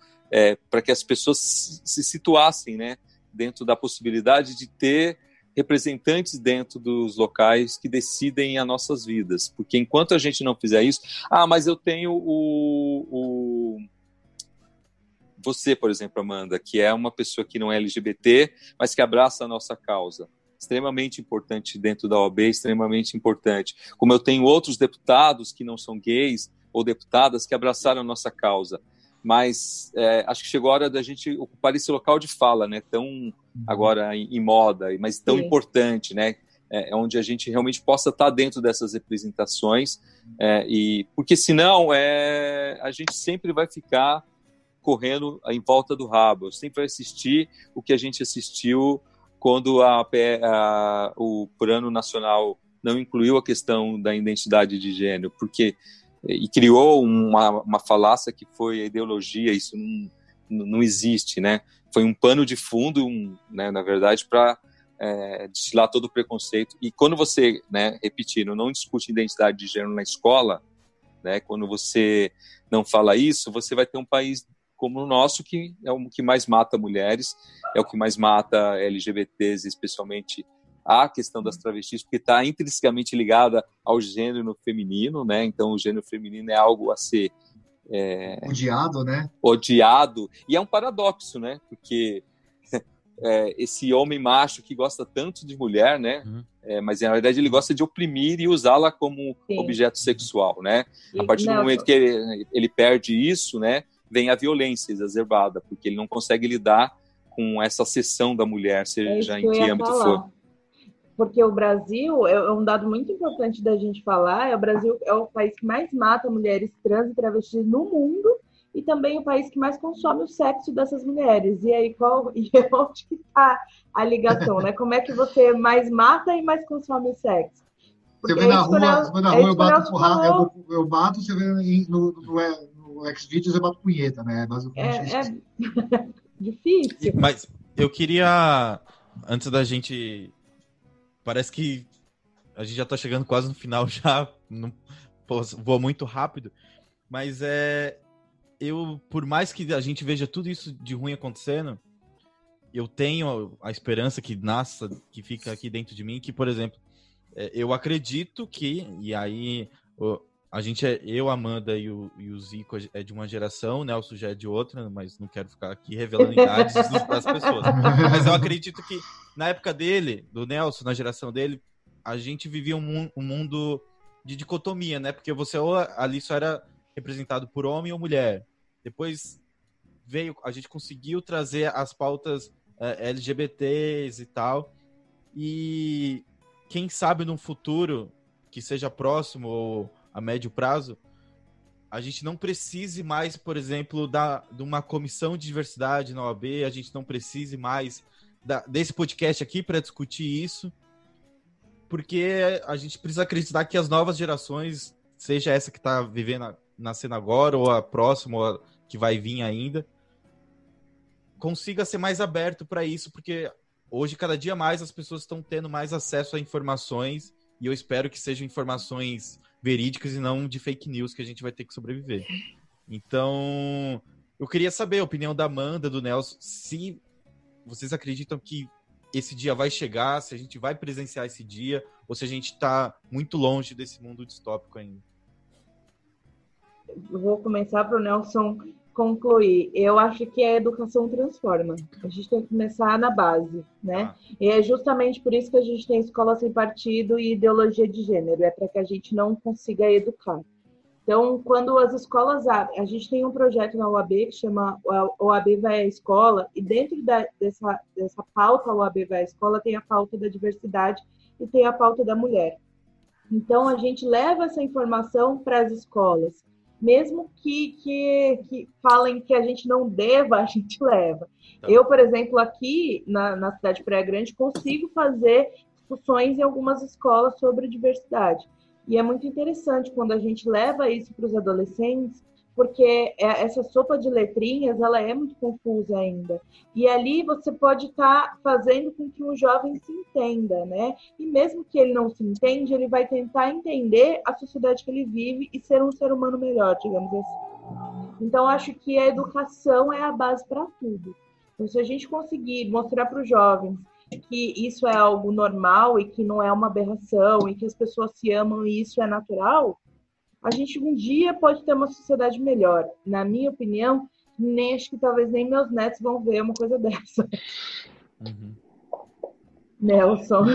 para que as pessoas se situassem, né? Dentro da possibilidade de ter representantes dentro dos locais que decidem as nossas vidas. Porque enquanto a gente não fizer isso... mas eu tenho você, por exemplo, Amanda, que é uma pessoa que não é LGBT, mas que abraça a nossa causa. Extremamente importante dentro da OAB, extremamente importante. Como eu tenho outros deputados que não são gays ou deputadas que abraçaram a nossa causa. Mas acho que chegou a hora da gente ocupar esse local de fala, né? Tão agora em moda, mas tão importante, né? Onde a gente realmente possa estar dentro dessas representações, porque senão a gente sempre vai ficar correndo em volta do rabo. Eu sempre vai assistir o que a gente assistiu quando o Plano Nacional não incluiu a questão da identidade de gênero, e criou uma falácia que foi a ideologia. Isso não existe, né? Foi um pano de fundo, né, na verdade, para destilar todo o preconceito. E quando você, né, repetindo, não discute identidade de gênero na escola, né, quando você não fala isso, você vai ter um país como o nosso, que é o que mais mata mulheres, é o que mais mata LGBTs, especialmente a questão das travestis, porque está intrinsecamente ligada ao gênero feminino, né? Então o gênero feminino é algo a ser odiado, né? Odiado, e é um paradoxo, né? Porque esse homem macho que gosta tanto de mulher, né? Mas na verdade ele gosta de oprimir e usá-la como objeto sexual, né? A partir do momento que ele perde isso, né? Vem a violência exacerbada, porque ele não consegue lidar com essa seção da mulher, seja em que âmbito for. Porque o Brasil, é um dado muito importante da gente falar, o Brasil é o país que mais mata mulheres trans e travestis no mundo, e também o país que mais consome o sexo dessas mulheres. E aí, onde que está a ligação, né? Como é que você mais mata e mais consome o sexo? Porque você vê na rua, eu bato porrada, eu bato, você vê no Xvideos, eu bato punheta, né? Basicamente difícil. Mas eu queria, antes da gente... Parece que a gente já está chegando quase no final, já vou muito rápido, mas por mais que a gente veja tudo isso de ruim acontecendo, eu tenho a esperança que nasce, que fica aqui dentro de mim, que, por exemplo, eu acredito que, e aí a gente eu, Amanda e o Zico é de uma geração, o Nelson já é de outra, mas não quero ficar aqui revelando idades das pessoas. Mas eu acredito que na época dele, do Nelson, na geração dele, a gente vivia um mundo de dicotomia, né? Porque você ou ali só era representado por homem ou mulher. Depois a gente conseguiu trazer as pautas LGBTs e tal. E quem sabe num futuro que seja próximo ou a médio prazo, a gente não precise mais, por exemplo, de uma comissão de diversidade na OAB, a gente não precise mais desse podcast aqui para discutir isso, porque a gente precisa acreditar que as novas gerações, seja essa que está nascendo agora, ou a próxima, ou a que vai vir ainda, consiga ser mais aberto para isso, porque hoje, cada dia mais, as pessoas estão tendo mais acesso a informações, e eu espero que sejam informações verídicas e não de fake news que a gente vai ter que sobreviver. Então, eu queria saber a opinião da Amanda, do Nelson, se vocês acreditam que esse dia vai chegar, se a gente vai presenciar esse dia, ou se a gente está muito longe desse mundo distópico ainda. Eu vou começar para o Nelson concluir. Eu acho que a educação transforma. A gente tem que começar na base, né? E é justamente por isso que a gente tem escola sem partido e ideologia de gênero. É para que a gente não consiga educar. Então, quando as escolas abrem, a gente tem um projeto na UAB que chama OAB Vai à Escola, e dentro dessa pauta OAB Vai à Escola tem a pauta da diversidade e tem a pauta da mulher. Então, a gente leva essa informação para as escolas. Mesmo que falem que a gente não deva, a gente leva. Tá. Eu, por exemplo, aqui na cidade de Praia Grande, consigo fazer discussões em algumas escolas sobre diversidade. E é muito interessante quando a gente leva isso para os adolescentes, porque essa sopa de letrinhas, ela é muito confusa ainda. E ali você pode estar fazendo com que o jovem se entenda, né? E mesmo que ele não se entende, ele vai tentar entender a sociedade que ele vive e ser um ser humano melhor, digamos assim. Então, acho que a educação é a base para tudo. Então, se a gente conseguir mostrar para os jovens que isso é algo normal e que não é uma aberração e que as pessoas se amam e isso é natural, a gente um dia pode ter uma sociedade melhor. Na minha opinião, acho que talvez nem meus netos vão ver uma coisa dessa. Uhum. Nelson.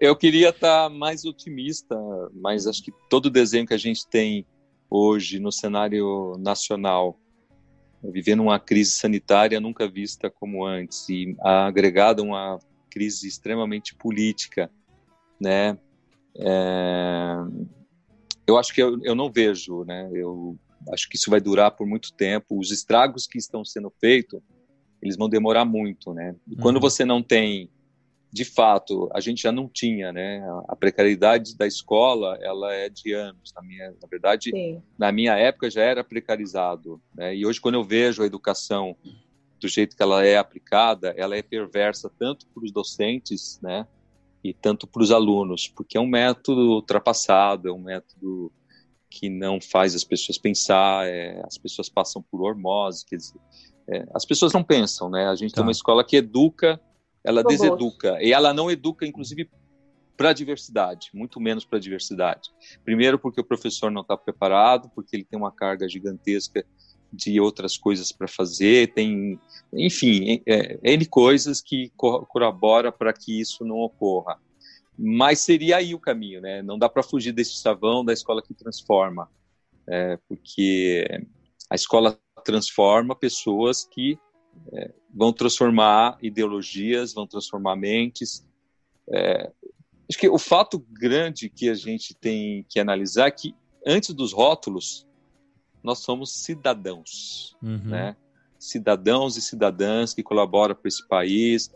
Eu queria estar mais otimista, mas acho que todo o desenho que a gente tem hoje no cenário nacional, vivendo uma crise sanitária nunca vista como antes, e agregada a uma crise extremamente política, né? Eu acho que eu não vejo, né? Eu acho que isso vai durar por muito tempo. Os estragos que estão sendo feitos, eles vão demorar muito, né? E quando você não tem, de fato, a gente já não tinha, né? A precariedade da escola, ela é de anos. Na verdade, sim, na minha época já era precarizado, né? E hoje, quando eu vejo a educação do jeito que ela é aplicada, ela é perversa tanto para os docentes, né? E tanto para os alunos, porque é um método ultrapassado, é um método que não faz as pessoas pensar, as pessoas passam por osmose, quer dizer, as pessoas não pensam, né? A gente tem uma escola que educa, ela deseduca, e ela não educa, inclusive, para a diversidade, muito menos para a diversidade. Primeiro porque o professor não está preparado, porque ele tem uma carga gigantesca de outras coisas para fazer, tem, enfim, N coisas que corroboram para que isso não ocorra. Mas seria aí o caminho, né? Não dá para fugir desse chavão da escola que transforma, porque a escola transforma pessoas que vão transformar ideologias, vão transformar mentes. Acho que o fato grande que a gente tem que analisar é que, antes dos rótulos, nós somos cidadãos, né? Cidadãos e cidadãs que colaboram para esse país.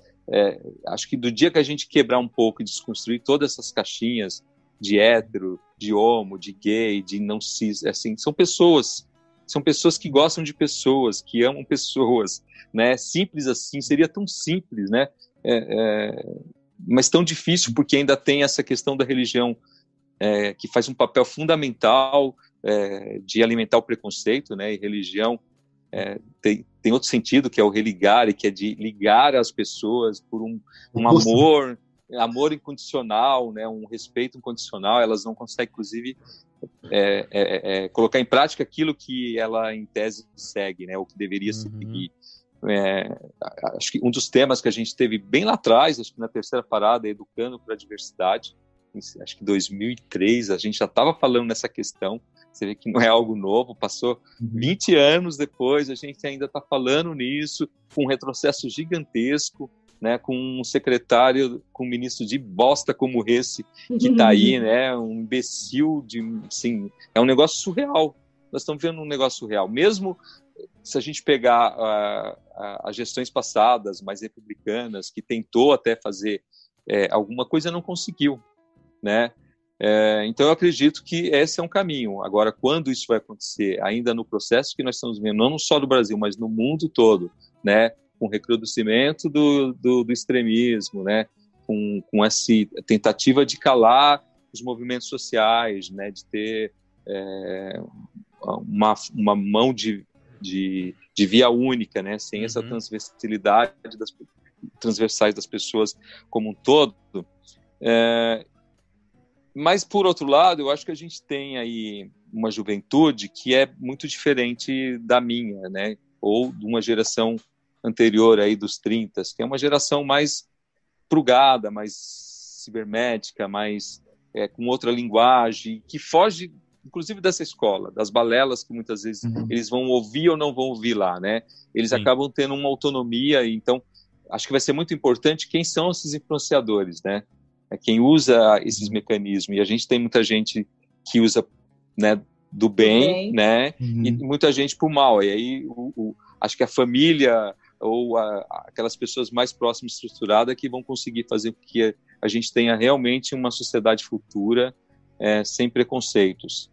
Acho que do dia que a gente quebrar um pouco e desconstruir todas essas caixinhas de hétero, de homo, de gay, de não cis, assim, são pessoas que gostam de pessoas, que amam pessoas, né? Simples assim, seria tão simples, né? Mas tão difícil, porque ainda tem essa questão da religião, que faz um papel fundamental de alimentar o preconceito, né? E religião tem outro sentido, que é o religar, e que é de ligar as pessoas por um amor, amor incondicional, né, um respeito incondicional, elas não conseguem, inclusive, colocar em prática aquilo que ela, em tese, segue, né, o que deveria seguir. Acho que um dos temas que a gente teve bem lá atrás, acho que na terceira parada, Educando para a Diversidade, acho que em 2003, a gente já estava falando nessa questão. Você vê que não é algo novo, passou 20 anos depois, a gente ainda está falando nisso, com um retrocesso gigantesco, né, com um secretário, com um ministro de bosta como esse, que está aí, né, um imbecil, assim, é um negócio surreal. Nós estamos vendo um negócio surreal. Mesmo se a gente pegar as gestões passadas, mais republicanas, que tentou até fazer alguma coisa, não conseguiu, né? Então eu acredito que esse é um caminho. Agora, quando isso vai acontecer, ainda no processo que nós estamos vendo, não só no Brasil, mas no mundo todo, né, com o recrudescimento do extremismo, né, com essa tentativa de calar os movimentos sociais, né, de ter uma mão de via única, né, sem essa transversalidade transversais das pessoas como um todo. Mas, por outro lado, eu acho que a gente tem aí uma juventude que é muito diferente da minha, né? Ou de uma geração anterior aí dos 30, que é uma geração mais prugada, mais cibernética, mais com outra linguagem, que foge, inclusive, dessa escola, das balelas que muitas vezes eles vão ouvir ou não vão ouvir lá, né? Eles acabam tendo uma autonomia, então acho que vai ser muito importante quem são esses influenciadores, né? Quem usa esses mecanismos, e a gente tem muita gente que usa, né, do bem, né, e muita gente por mal, e aí acho que a família ou aquelas pessoas mais próximas, estruturadas, que vão conseguir fazer com que a gente tenha realmente uma sociedade futura sem preconceitos.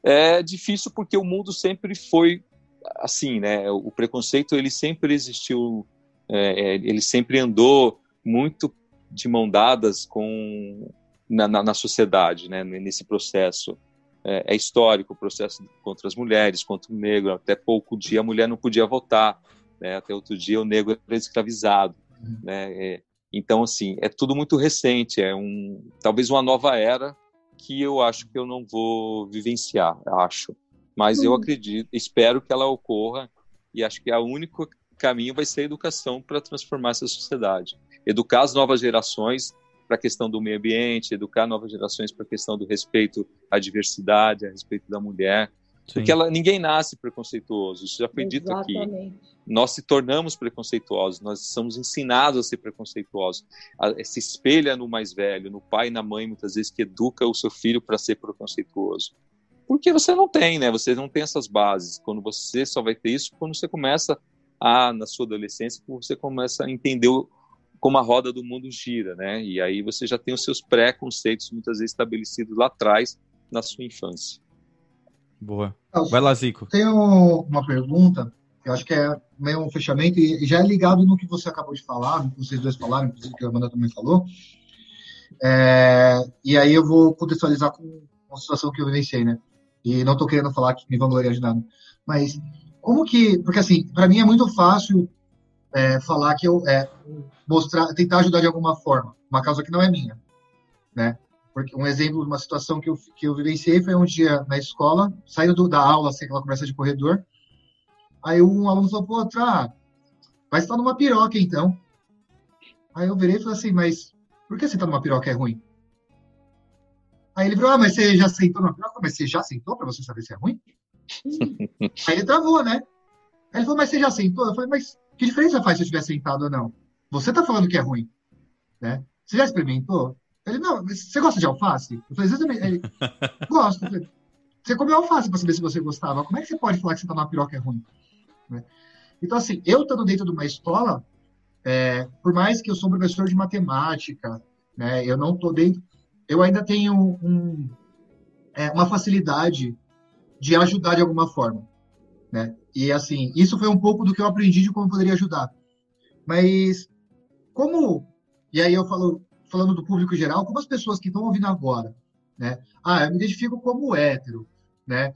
É difícil porque o mundo sempre foi assim, né, o preconceito ele sempre existiu, ele sempre andou muito de mão dadas na sociedade, né, nesse processo. É histórico o processo contra as mulheres, contra o negro. Até pouco dia a mulher não podia votar, né, até outro dia o negro era escravizado. Né, então, assim, é tudo muito recente, talvez uma nova era que eu acho que eu não vou vivenciar, mas eu acredito, espero que ela ocorra, e acho que o único caminho vai ser a educação para transformar essa sociedade. Educar as novas gerações para a questão do meio ambiente, educar novas gerações para a questão do respeito à diversidade, a respeito da mulher. Sim. Porque ninguém nasce preconceituoso, isso já foi dito aqui. Nós se tornamos preconceituosos, nós somos ensinados a ser preconceituosos. Se espelha no mais velho, no pai e na mãe, muitas vezes, que educa o seu filho para ser preconceituoso. Porque você não tem, né? Você não tem essas bases. Quando você só vai ter isso quando você começa na sua adolescência, você começa a entender como a roda do mundo gira, né? E aí você já tem os seus pré-conceitos muitas vezes estabelecidos lá atrás, na sua infância. Boa. Vai lá, Zico. Tenho uma pergunta, que eu acho que é meio um fechamento, e já é ligado no que você acabou de falar, no que vocês dois falaram, inclusive que a Amanda também falou. E aí eu vou contextualizar com uma situação que eu vivenciei, né? E não estou querendo falar que me vangloriar de nada. Mas como que... Porque, assim, para mim é muito fácil falar que eu tentar ajudar de alguma forma, uma causa que não é minha, né? Porque um exemplo de uma situação que eu vivenciei foi um dia na escola, saindo da aula, assim, aquela conversa de corredor, aí um aluno falou, pô, vai estar numa piroca, então. Aí eu virei e falei assim, mas por que sentar numa piroca é ruim? Aí ele falou, mas você já sentou numa piroca? Mas você já sentou para você saber se é ruim? Aí ele travou, né? Aí ele falou, mas você já sentou? Eu falei, mas que diferença faz se eu estiver sentado ou não? Você tá falando que é ruim, né? Você já experimentou? Ele, não, você gosta de alface? Eu falei, exatamente. Ele, gosto. Eu falei, você comeu alface para saber se você gostava. Como é que você pode falar que sentar numa piroca é ruim? Né? Então, assim, eu estando dentro de uma escola, por mais que eu sou professor de matemática, né, eu não estou dentro, eu ainda tenho uma facilidade de ajudar de alguma forma, né? E, assim, isso foi um pouco do que eu aprendi de como eu poderia ajudar. Mas, e aí eu falando do público geral, como as pessoas que estão ouvindo agora, né? Eu me identifico como hétero, né?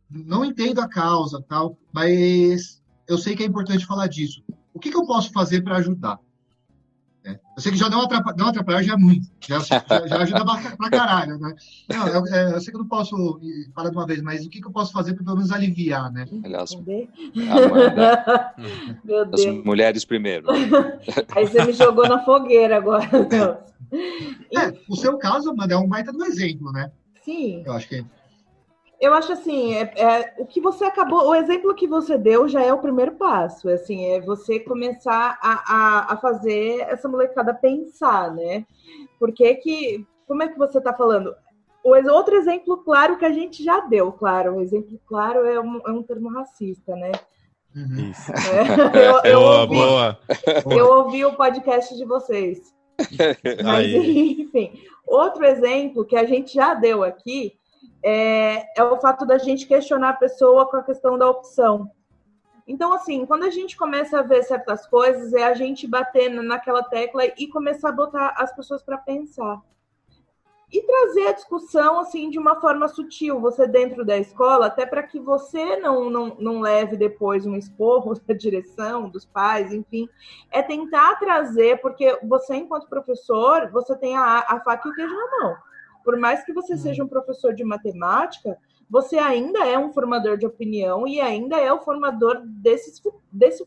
Não entendo a causa, tal, mas eu sei que é importante falar disso. O que eu posso fazer para ajudar? Eu sei que já dá uma atrapalhada, já é muito. Já ajuda pra caralho, né? Não, eu sei que eu não posso falar de uma vez, mas o que eu posso fazer para pelo menos aliviar, né? Aliás, Amanda. Meu as Deus. mulheres primeiro. Aí você me jogou na fogueira agora. O seu caso, Amanda, é um baita do exemplo, né? Sim. Eu acho assim, o que você acabou, o exemplo que você deu já é o primeiro passo, assim, é você começar a fazer essa molecada pensar, né? Como é que você está falando? Outro exemplo claro que a gente já deu, claro, o exemplo claro é um termo racista, né? Uhum. Isso. Boa. Eu ouvi o podcast de vocês. Mas, enfim, outro exemplo que a gente já deu aqui é o fato da gente questionar a pessoa com a questão da opção. Então, assim, quando a gente começa a ver certas coisas, é a gente bater naquela tecla e começar a botar as pessoas para pensar. E trazer a discussão, assim, de uma forma sutil, você dentro da escola, até para que você não leve depois um esporro da direção, dos pais, enfim. É tentar trazer, porque você, enquanto professor, você tem a faca e o queijo na mão. Por mais que você seja um professor de matemática, você ainda é um formador de opinião e ainda é o formador desse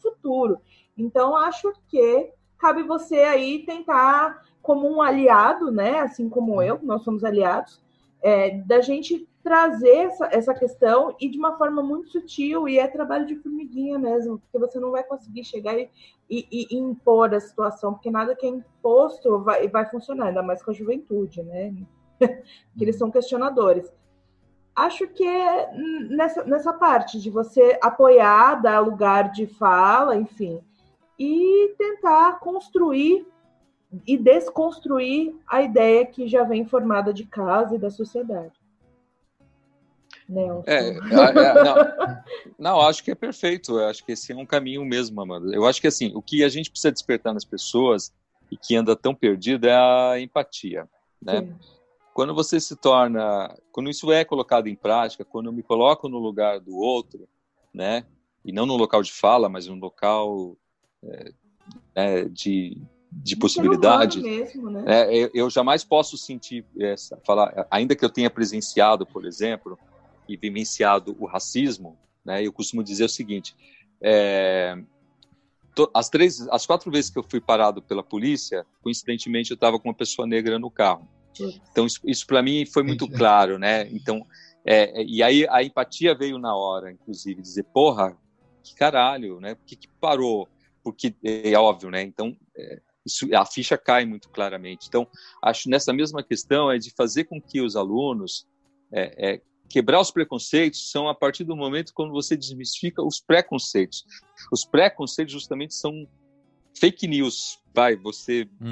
futuro. Então, acho que cabe você aí tentar, como um aliado, né? Assim como eu, nós somos aliados, da gente trazer essa questão e de uma forma muito sutil, e é trabalho de formiguinha mesmo, porque você não vai conseguir chegar e impor a situação, porque nada que é imposto vai funcionar, ainda mais com a juventude, né? Que eles são questionadores. Acho que é nessa parte de você apoiar, dar lugar de fala, enfim, e tentar construir e desconstruir a ideia que já vem formada de casa e da sociedade. Nelson. Não, acho que é perfeito. Eu acho que esse é um caminho mesmo, Amanda. Eu acho que assim, o que a gente precisa despertar nas pessoas e que anda tão perdido é a empatia, né? Sim. Quando você se torna, quando isso é colocado em prática, quando eu me coloco no lugar do outro, né, e não no local de fala, mas no local de possibilidade, mesmo, né? Eu jamais posso sentir falar, ainda que eu tenha presenciado, por exemplo, e vivenciado o racismo, né, eu costumo dizer o seguinte: as 4 vezes que eu fui parado pela polícia, coincidentemente eu estava com uma pessoa negra no carro. Então, isso para mim foi muito claro, né? Então, e aí a empatia veio na hora, inclusive, dizer, porra, que caralho, né? Por que parou? Porque é óbvio, né? Então, a ficha cai muito claramente. Então, acho nessa mesma questão de fazer com que os alunos quebrar os preconceitos são a partir do momento quando você desmistifica os preconceitos. Os preconceitos justamente são fake news,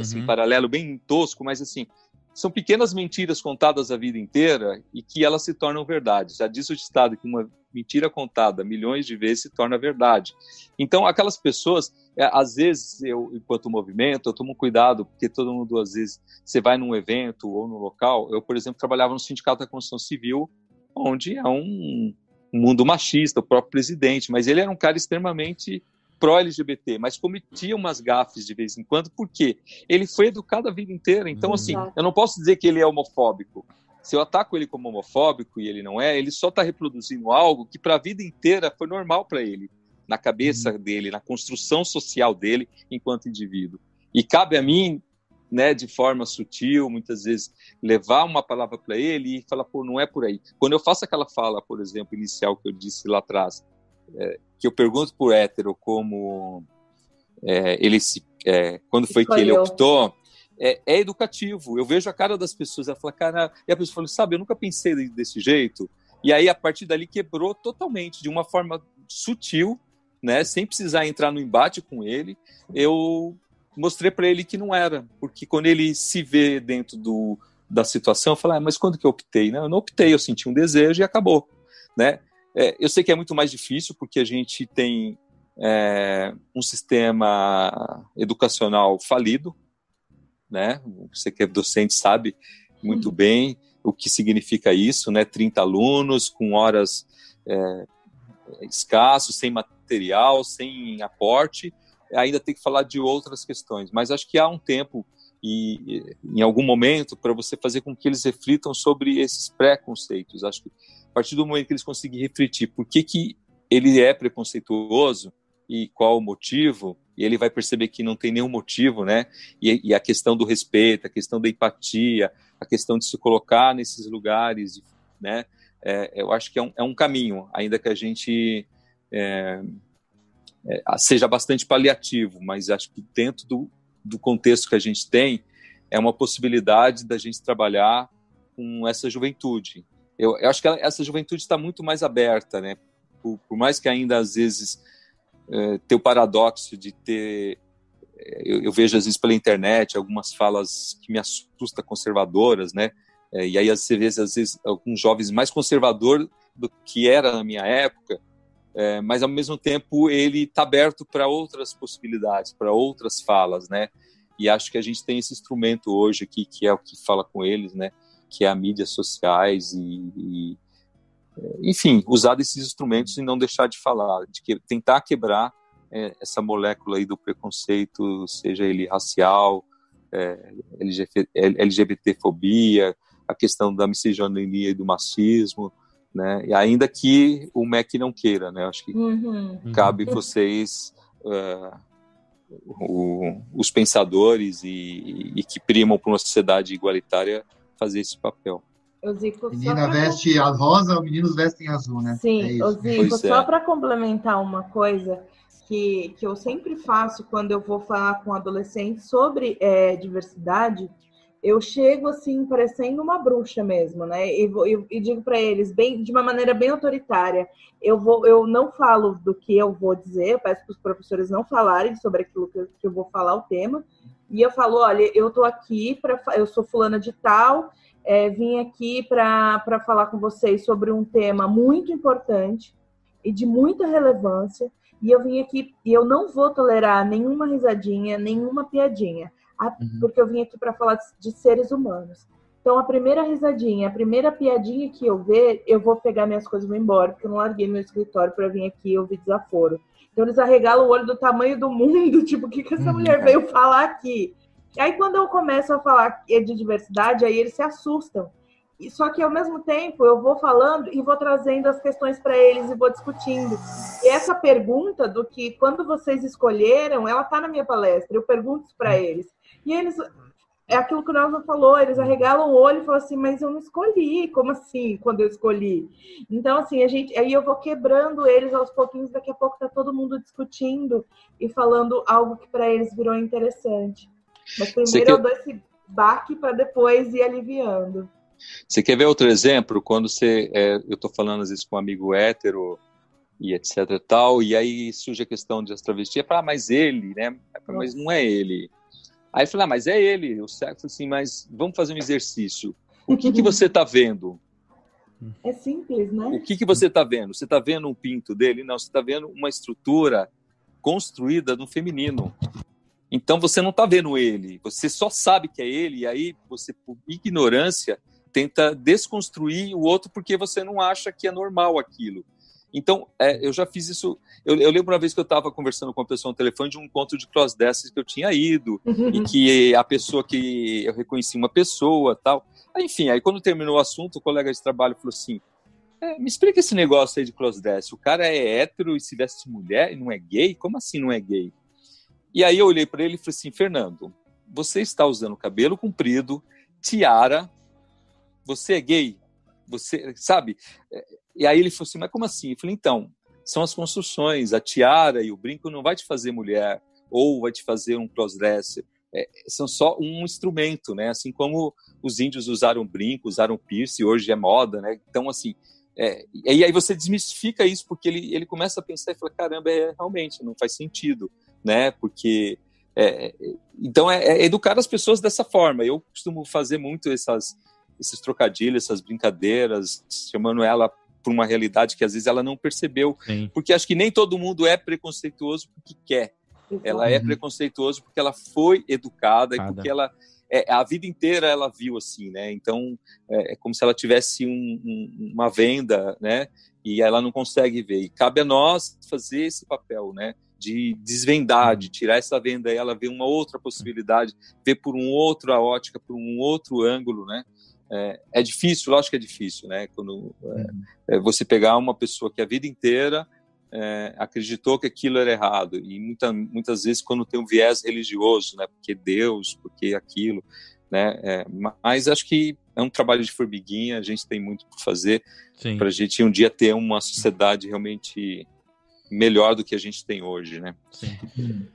assim, paralelo bem tosco, mas assim, são pequenas mentiras contadas a vida inteira e que elas se tornam verdade. Já diz o ditado que uma mentira contada milhões de vezes se torna verdade. Então, aquelas pessoas, às vezes, eu, enquanto movimento, eu tomo cuidado, porque todo mundo, às vezes, você vai num evento ou num local. Eu, por exemplo, trabalhava no Sindicato da Construção Civil, onde é um mundo machista, o próprio presidente, mas ele era um cara extremamente pró-LGBT, mas cometia umas gafes de vez em quando, porque ele foi educado a vida inteira. Então, assim, eu não posso dizer que ele é homofóbico. Se eu ataco ele como homofóbico e ele não é, ele só está reproduzindo algo que para a vida inteira foi normal para ele, na cabeça dele, na construção social dele enquanto indivíduo. E cabe a mim, né, de forma sutil, muitas vezes, levar uma palavra para ele e falar, pô, não é por aí. Quando eu faço aquela fala, por exemplo, inicial que eu disse lá atrás, que eu pergunto por hétero como quando foi que ele optou, é educativo. Eu vejo a cara das pessoas, ela fala, cara, e a pessoa fala, sabe, eu nunca pensei desse jeito. E aí, a partir dali, quebrou totalmente, de uma forma sutil, né, sem precisar entrar no embate com ele. Eu mostrei para ele que não era, porque quando ele se vê dentro da situação, eu falo, mas quando que eu optei? Não, eu não optei, eu senti um desejo e acabou, né? Eu sei que é muito mais difícil, porque a gente tem um sistema educacional falido, né? Você que é docente sabe muito bem o que significa isso, né? 30 alunos com horas escassos, sem material, sem aporte, ainda tem que falar de outras questões. Mas acho que há um tempo e em algum momento para você fazer com que eles reflitam sobre esses preconceitos. Acho que a partir do momento que eles conseguirem refletir por que ele é preconceituoso e qual o motivo, e ele vai perceber que não tem nenhum motivo, né? E a questão do respeito, a questão da empatia, a questão de se colocar nesses lugares, né? Eu acho que é um caminho, ainda que a gente seja bastante paliativo, mas acho que dentro do contexto que a gente tem, é uma possibilidade da gente trabalhar com essa juventude. Eu acho que essa juventude está muito mais aberta, né? Por mais que ainda, às vezes, tem o paradoxo de ter... Eu vejo, às vezes, pela internet, algumas falas que me assustam, conservadoras, né? E aí, às vezes, alguns jovens mais conservador do que era na minha época, mas, ao mesmo tempo, ele está aberto para outras possibilidades, para outras falas, né? E acho que a gente tem esse instrumento hoje aqui, que é o que fala com eles, né? Que é as mídias sociais enfim, usar desses instrumentos e não deixar de falar, tentar quebrar essa molécula aí do preconceito, seja ele racial, LGBTfobia, a questão da misoginia e do machismo, né? E ainda que o MEC não queira, né? Acho que cabe vocês, os pensadores e que primam por uma sociedade igualitária, fazer esse papel. Zico, menina veste a rosa, os meninos vestem azul, né? Sim, Zico, só para complementar uma coisa que eu sempre faço quando eu vou falar com adolescentes sobre diversidade, eu chego assim, parecendo uma bruxa mesmo, né? E digo para eles, de uma maneira bem autoritária, eu não falo do que eu vou dizer, eu peço para os professores não falarem sobre aquilo que eu vou falar, o tema, e eu falo, olha, eu tô aqui, eu sou fulana de tal, vim aqui para falar com vocês sobre um tema muito importante e de muita relevância, e eu vim aqui e eu não vou tolerar nenhuma risadinha, nenhuma piadinha, porque eu vim aqui para falar de seres humanos. Então, a primeira risadinha, a primeira piadinha que eu ver, eu vou pegar minhas coisas e vou embora, porque eu não larguei meu escritório para vir aqui e ouvir desaforo. Então, eles arregalam o olho do tamanho do mundo, tipo, o que essa mulher veio falar aqui? E aí, quando eu começo a falar de diversidade, aí eles se assustam. Só que, ao mesmo tempo, eu vou falando e vou trazendo as questões para eles e vou discutindo. E essa pergunta do que, quando vocês escolheram, ela está na minha palestra, eu pergunto isso para eles. E eles, é aquilo que o Nelson falou, eles arregalam o olho e falam assim, mas eu não escolhi, como assim, quando eu escolhi? Então, assim, aí eu vou quebrando eles aos pouquinhos, daqui a pouco está todo mundo discutindo e falando algo que para eles virou interessante. Mas primeiro eu dou esse baque para depois ir aliviando. Você quer ver outro exemplo? Quando eu estou falando às vezes com um amigo hétero e etc e tal, e aí surge a questão de travesti, mas ele, né? Mas não é ele. Aí eu falei, mas é ele. O sexo, assim, mas vamos fazer um exercício. O que você está vendo? É simples, né? O que você está vendo? Você está vendo um pinto dele? Não, você está vendo uma estrutura construída no feminino. Então você não está vendo ele, você só sabe que é ele, e aí você, por ignorância, tenta desconstruir o outro porque você não acha que é normal aquilo. Então, eu já fiz isso. Eu lembro uma vez que eu estava conversando com uma pessoa no telefone de um encontro de crossdressers que eu tinha ido, e que a pessoa que eu reconheci uma pessoa tal. Enfim, aí quando terminou o assunto, o colega de trabalho falou assim: me explica esse negócio aí de crossdress. O cara é hétero e se veste de mulher e não é gay? Como assim não é gay? E aí eu olhei para ele e falei assim, Fernando, você está usando cabelo comprido, tiara, você é gay? Você, sabe? E aí ele falou assim, mas como assim? Eu falei, então, são as construções, a tiara e o brinco não vai te fazer mulher, ou vai te fazer um crossdresser. São só um instrumento, né? Assim como os índios usaram brinco, usaram piercing, hoje é moda, né? Então, assim, e aí você desmistifica isso, porque ele começa a pensar e fala, caramba, realmente, não faz sentido, né? Porque... então, educar as pessoas dessa forma. Eu costumo fazer muito esses trocadilhos, essas brincadeiras, chamando ela por uma realidade que às vezes ela não percebeu. Sim. Porque acho que nem todo mundo é preconceituoso porque quer. Ela é preconceituosa porque ela foi educada e porque ela... a vida inteira ela viu assim, né? Então, é como se ela tivesse uma venda, né? E ela não consegue ver. E cabe a nós fazer esse papel, né? de desvendar, de tirar essa venda e ela ver uma outra possibilidade, ver por uma outra ótica, por um outro ângulo, né? É difícil, lógico que é difícil, né? Quando você pegar uma pessoa que a vida inteira acreditou que aquilo era errado, e muitas vezes quando tem um viés religioso, né? Porque Deus, porque aquilo, né? Mas acho que é um trabalho de formiguinha, a gente tem muito por fazer para a gente um dia ter uma sociedade realmente melhor do que a gente tem hoje, né? Sim.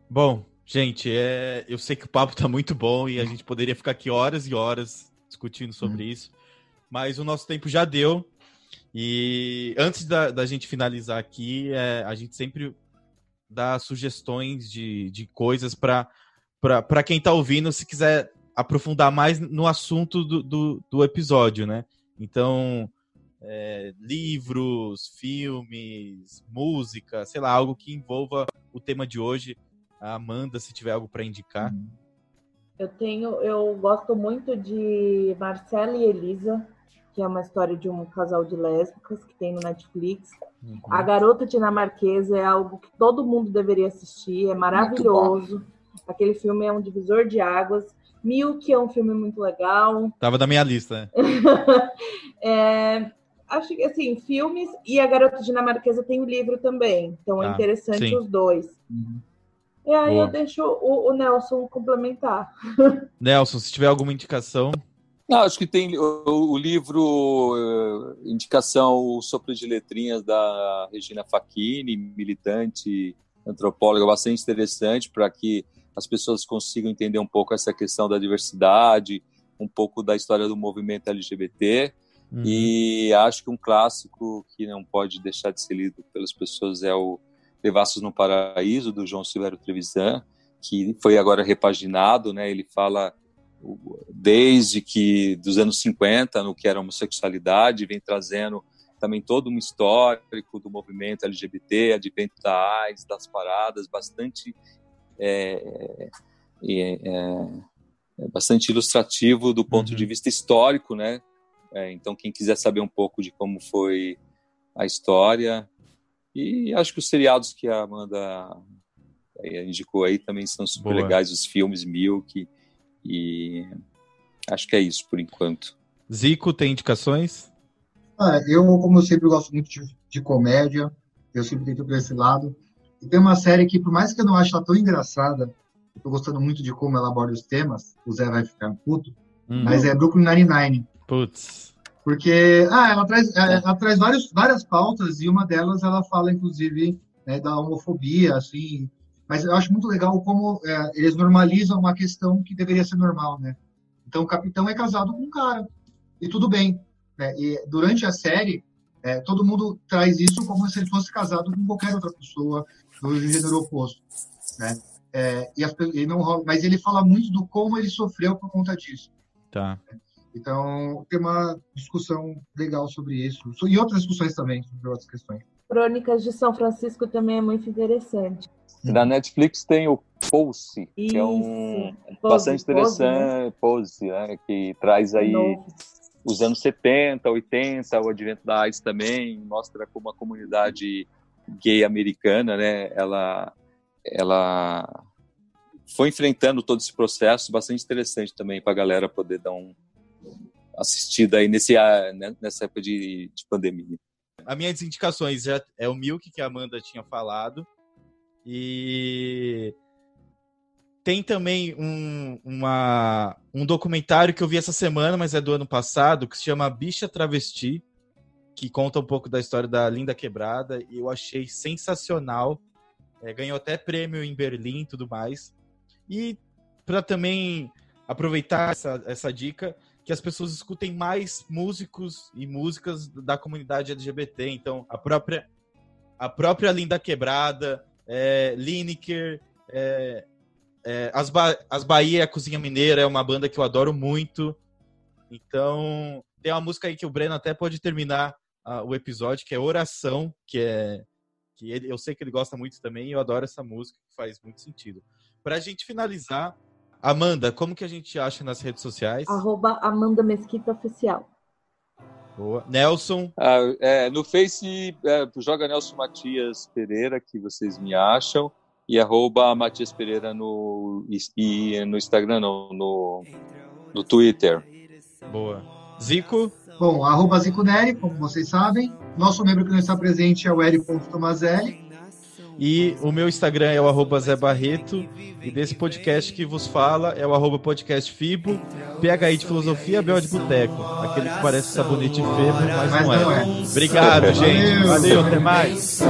Bom, gente, eu sei que o papo tá muito bom e a gente poderia ficar aqui horas e horas discutindo sobre isso, mas o nosso tempo já deu. E antes da gente finalizar aqui, a gente sempre dá sugestões de coisas para quem tá ouvindo, se quiser aprofundar mais no assunto do episódio, né? Então, livros, filmes, música, sei lá, algo que envolva o tema de hoje. A Amanda, se tiver algo para indicar. Eu gosto muito de Marcela e Elisa, que é uma história de um casal de lésbicas que tem no Netflix. A Garota Dinamarquesa é algo que todo mundo deveria assistir, é maravilhoso. Aquele filme é um divisor de águas. Milk é um filme muito legal. Tava na minha lista, né? Acho que, assim, filmes e A Garota Dinamarquesa tem o livro também. Então é interessante os dois. E aí eu deixo o Nelson complementar. Nelson, se tiver alguma indicação... Acho que tem o livro, indicação O Sopro de Letrinhas, da Regina Facchini, militante, antropóloga, bastante interessante para que as pessoas consigam entender um pouco essa questão da diversidade, um pouco da história do movimento LGBT. E acho que um clássico que não pode deixar de ser lido pelas pessoas é o Devassos no Paraíso, do João Silvério Trevisan, que foi agora repaginado, né? Ele fala desde que dos anos 50, no que era homossexualidade, vem trazendo também todo um histórico do movimento LGBT, advento da AIDS, das paradas, bastante bastante ilustrativo do ponto de vista histórico, né? Então, quem quiser saber um pouco de como foi a história, e acho que os seriados que a Amanda indicou aí também são super legais, os filmes Milk, e acho que é isso por enquanto. Zico, tem indicações? Como eu sempre gosto muito de comédia, eu sempre tento por esse lado. E tem uma série que, por mais que eu não ache ela tão engraçada, eu tô gostando muito de como ela aborda os temas, o Zé vai ficar puto, mas é Brooklyn Nine-Nine. Putz. Porque ela traz várias pautas, e uma delas ela fala, inclusive, né, da homofobia, assim. Mas eu acho muito legal como eles normalizam uma questão que deveria ser normal, né? Então, o capitão é casado com um cara, e tudo bem. Né? E durante a série, todo mundo traz isso como se ele fosse casado com qualquer outra pessoa do gênero oposto, né? Mas ele fala muito do como ele sofreu por conta disso. Tá. Então, tem uma discussão legal sobre isso. E outras discussões também, sobre outras questões. Crônicas de São Francisco também é muito interessante. Na Netflix tem o Pulse, que é bastante interessante, Pulse, né? Que traz aí os anos 70, 80, o advento da AIDS também, mostra como a comunidade gay americana, né? Ela foi enfrentando todo esse processo, bastante interessante também para a galera poder dar assistida aí nessa época de pandemia. As minhas indicações é o Milk, que a Amanda tinha falado, e tem também um documentário que eu vi essa semana, mas é do ano passado, que se chama Bicha Travesti, que conta um pouco da história da Linda Quebrada, e eu achei sensacional. Ganhou até prêmio em Berlim e tudo mais. E para também aproveitar essa dica, que as pessoas escutem mais músicos e músicas da comunidade LGBT. Então, a própria Linda Quebrada, Lineker, As Bahia, a Cozinha Mineira é uma banda que eu adoro muito. Então, tem uma música aí que o Breno até pode terminar o episódio, que é Oração, que eu sei que ele gosta muito também, e eu adoro essa música, que faz muito sentido. Pra gente finalizar, Amanda, como que a gente acha nas redes sociais? @Amanda Mesquita Oficial. Boa. Nelson. No Face, joga Nelson Matias Pereira, que vocês me acham, e @Matias Pereira no Instagram, no Twitter. Boa. Zico. Bom, @Zico Neri, como vocês sabem. Nosso membro que não está presente é o Eri.Tomazelli. E o meu Instagram é o @Zé Barreto. E desse podcast que vos fala é o @Podcast Fibo, PHI de Filosofia, Bel de Boteco. Aquele que parece sabonete febo, mas não é. Obrigado, gente. Valeu, até mais.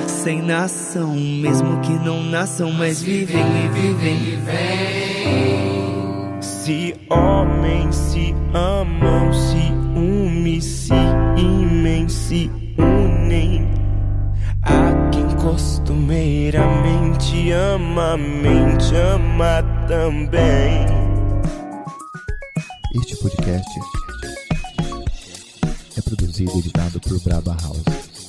Sem nação, mesmo que não nasçam, mas vivem e vivem e vivem. Se homens se amam, se unem, se imem, se unem. Há quem costumeiramente ama a mente, ama também. Este podcast é produzido e editado por Braba House.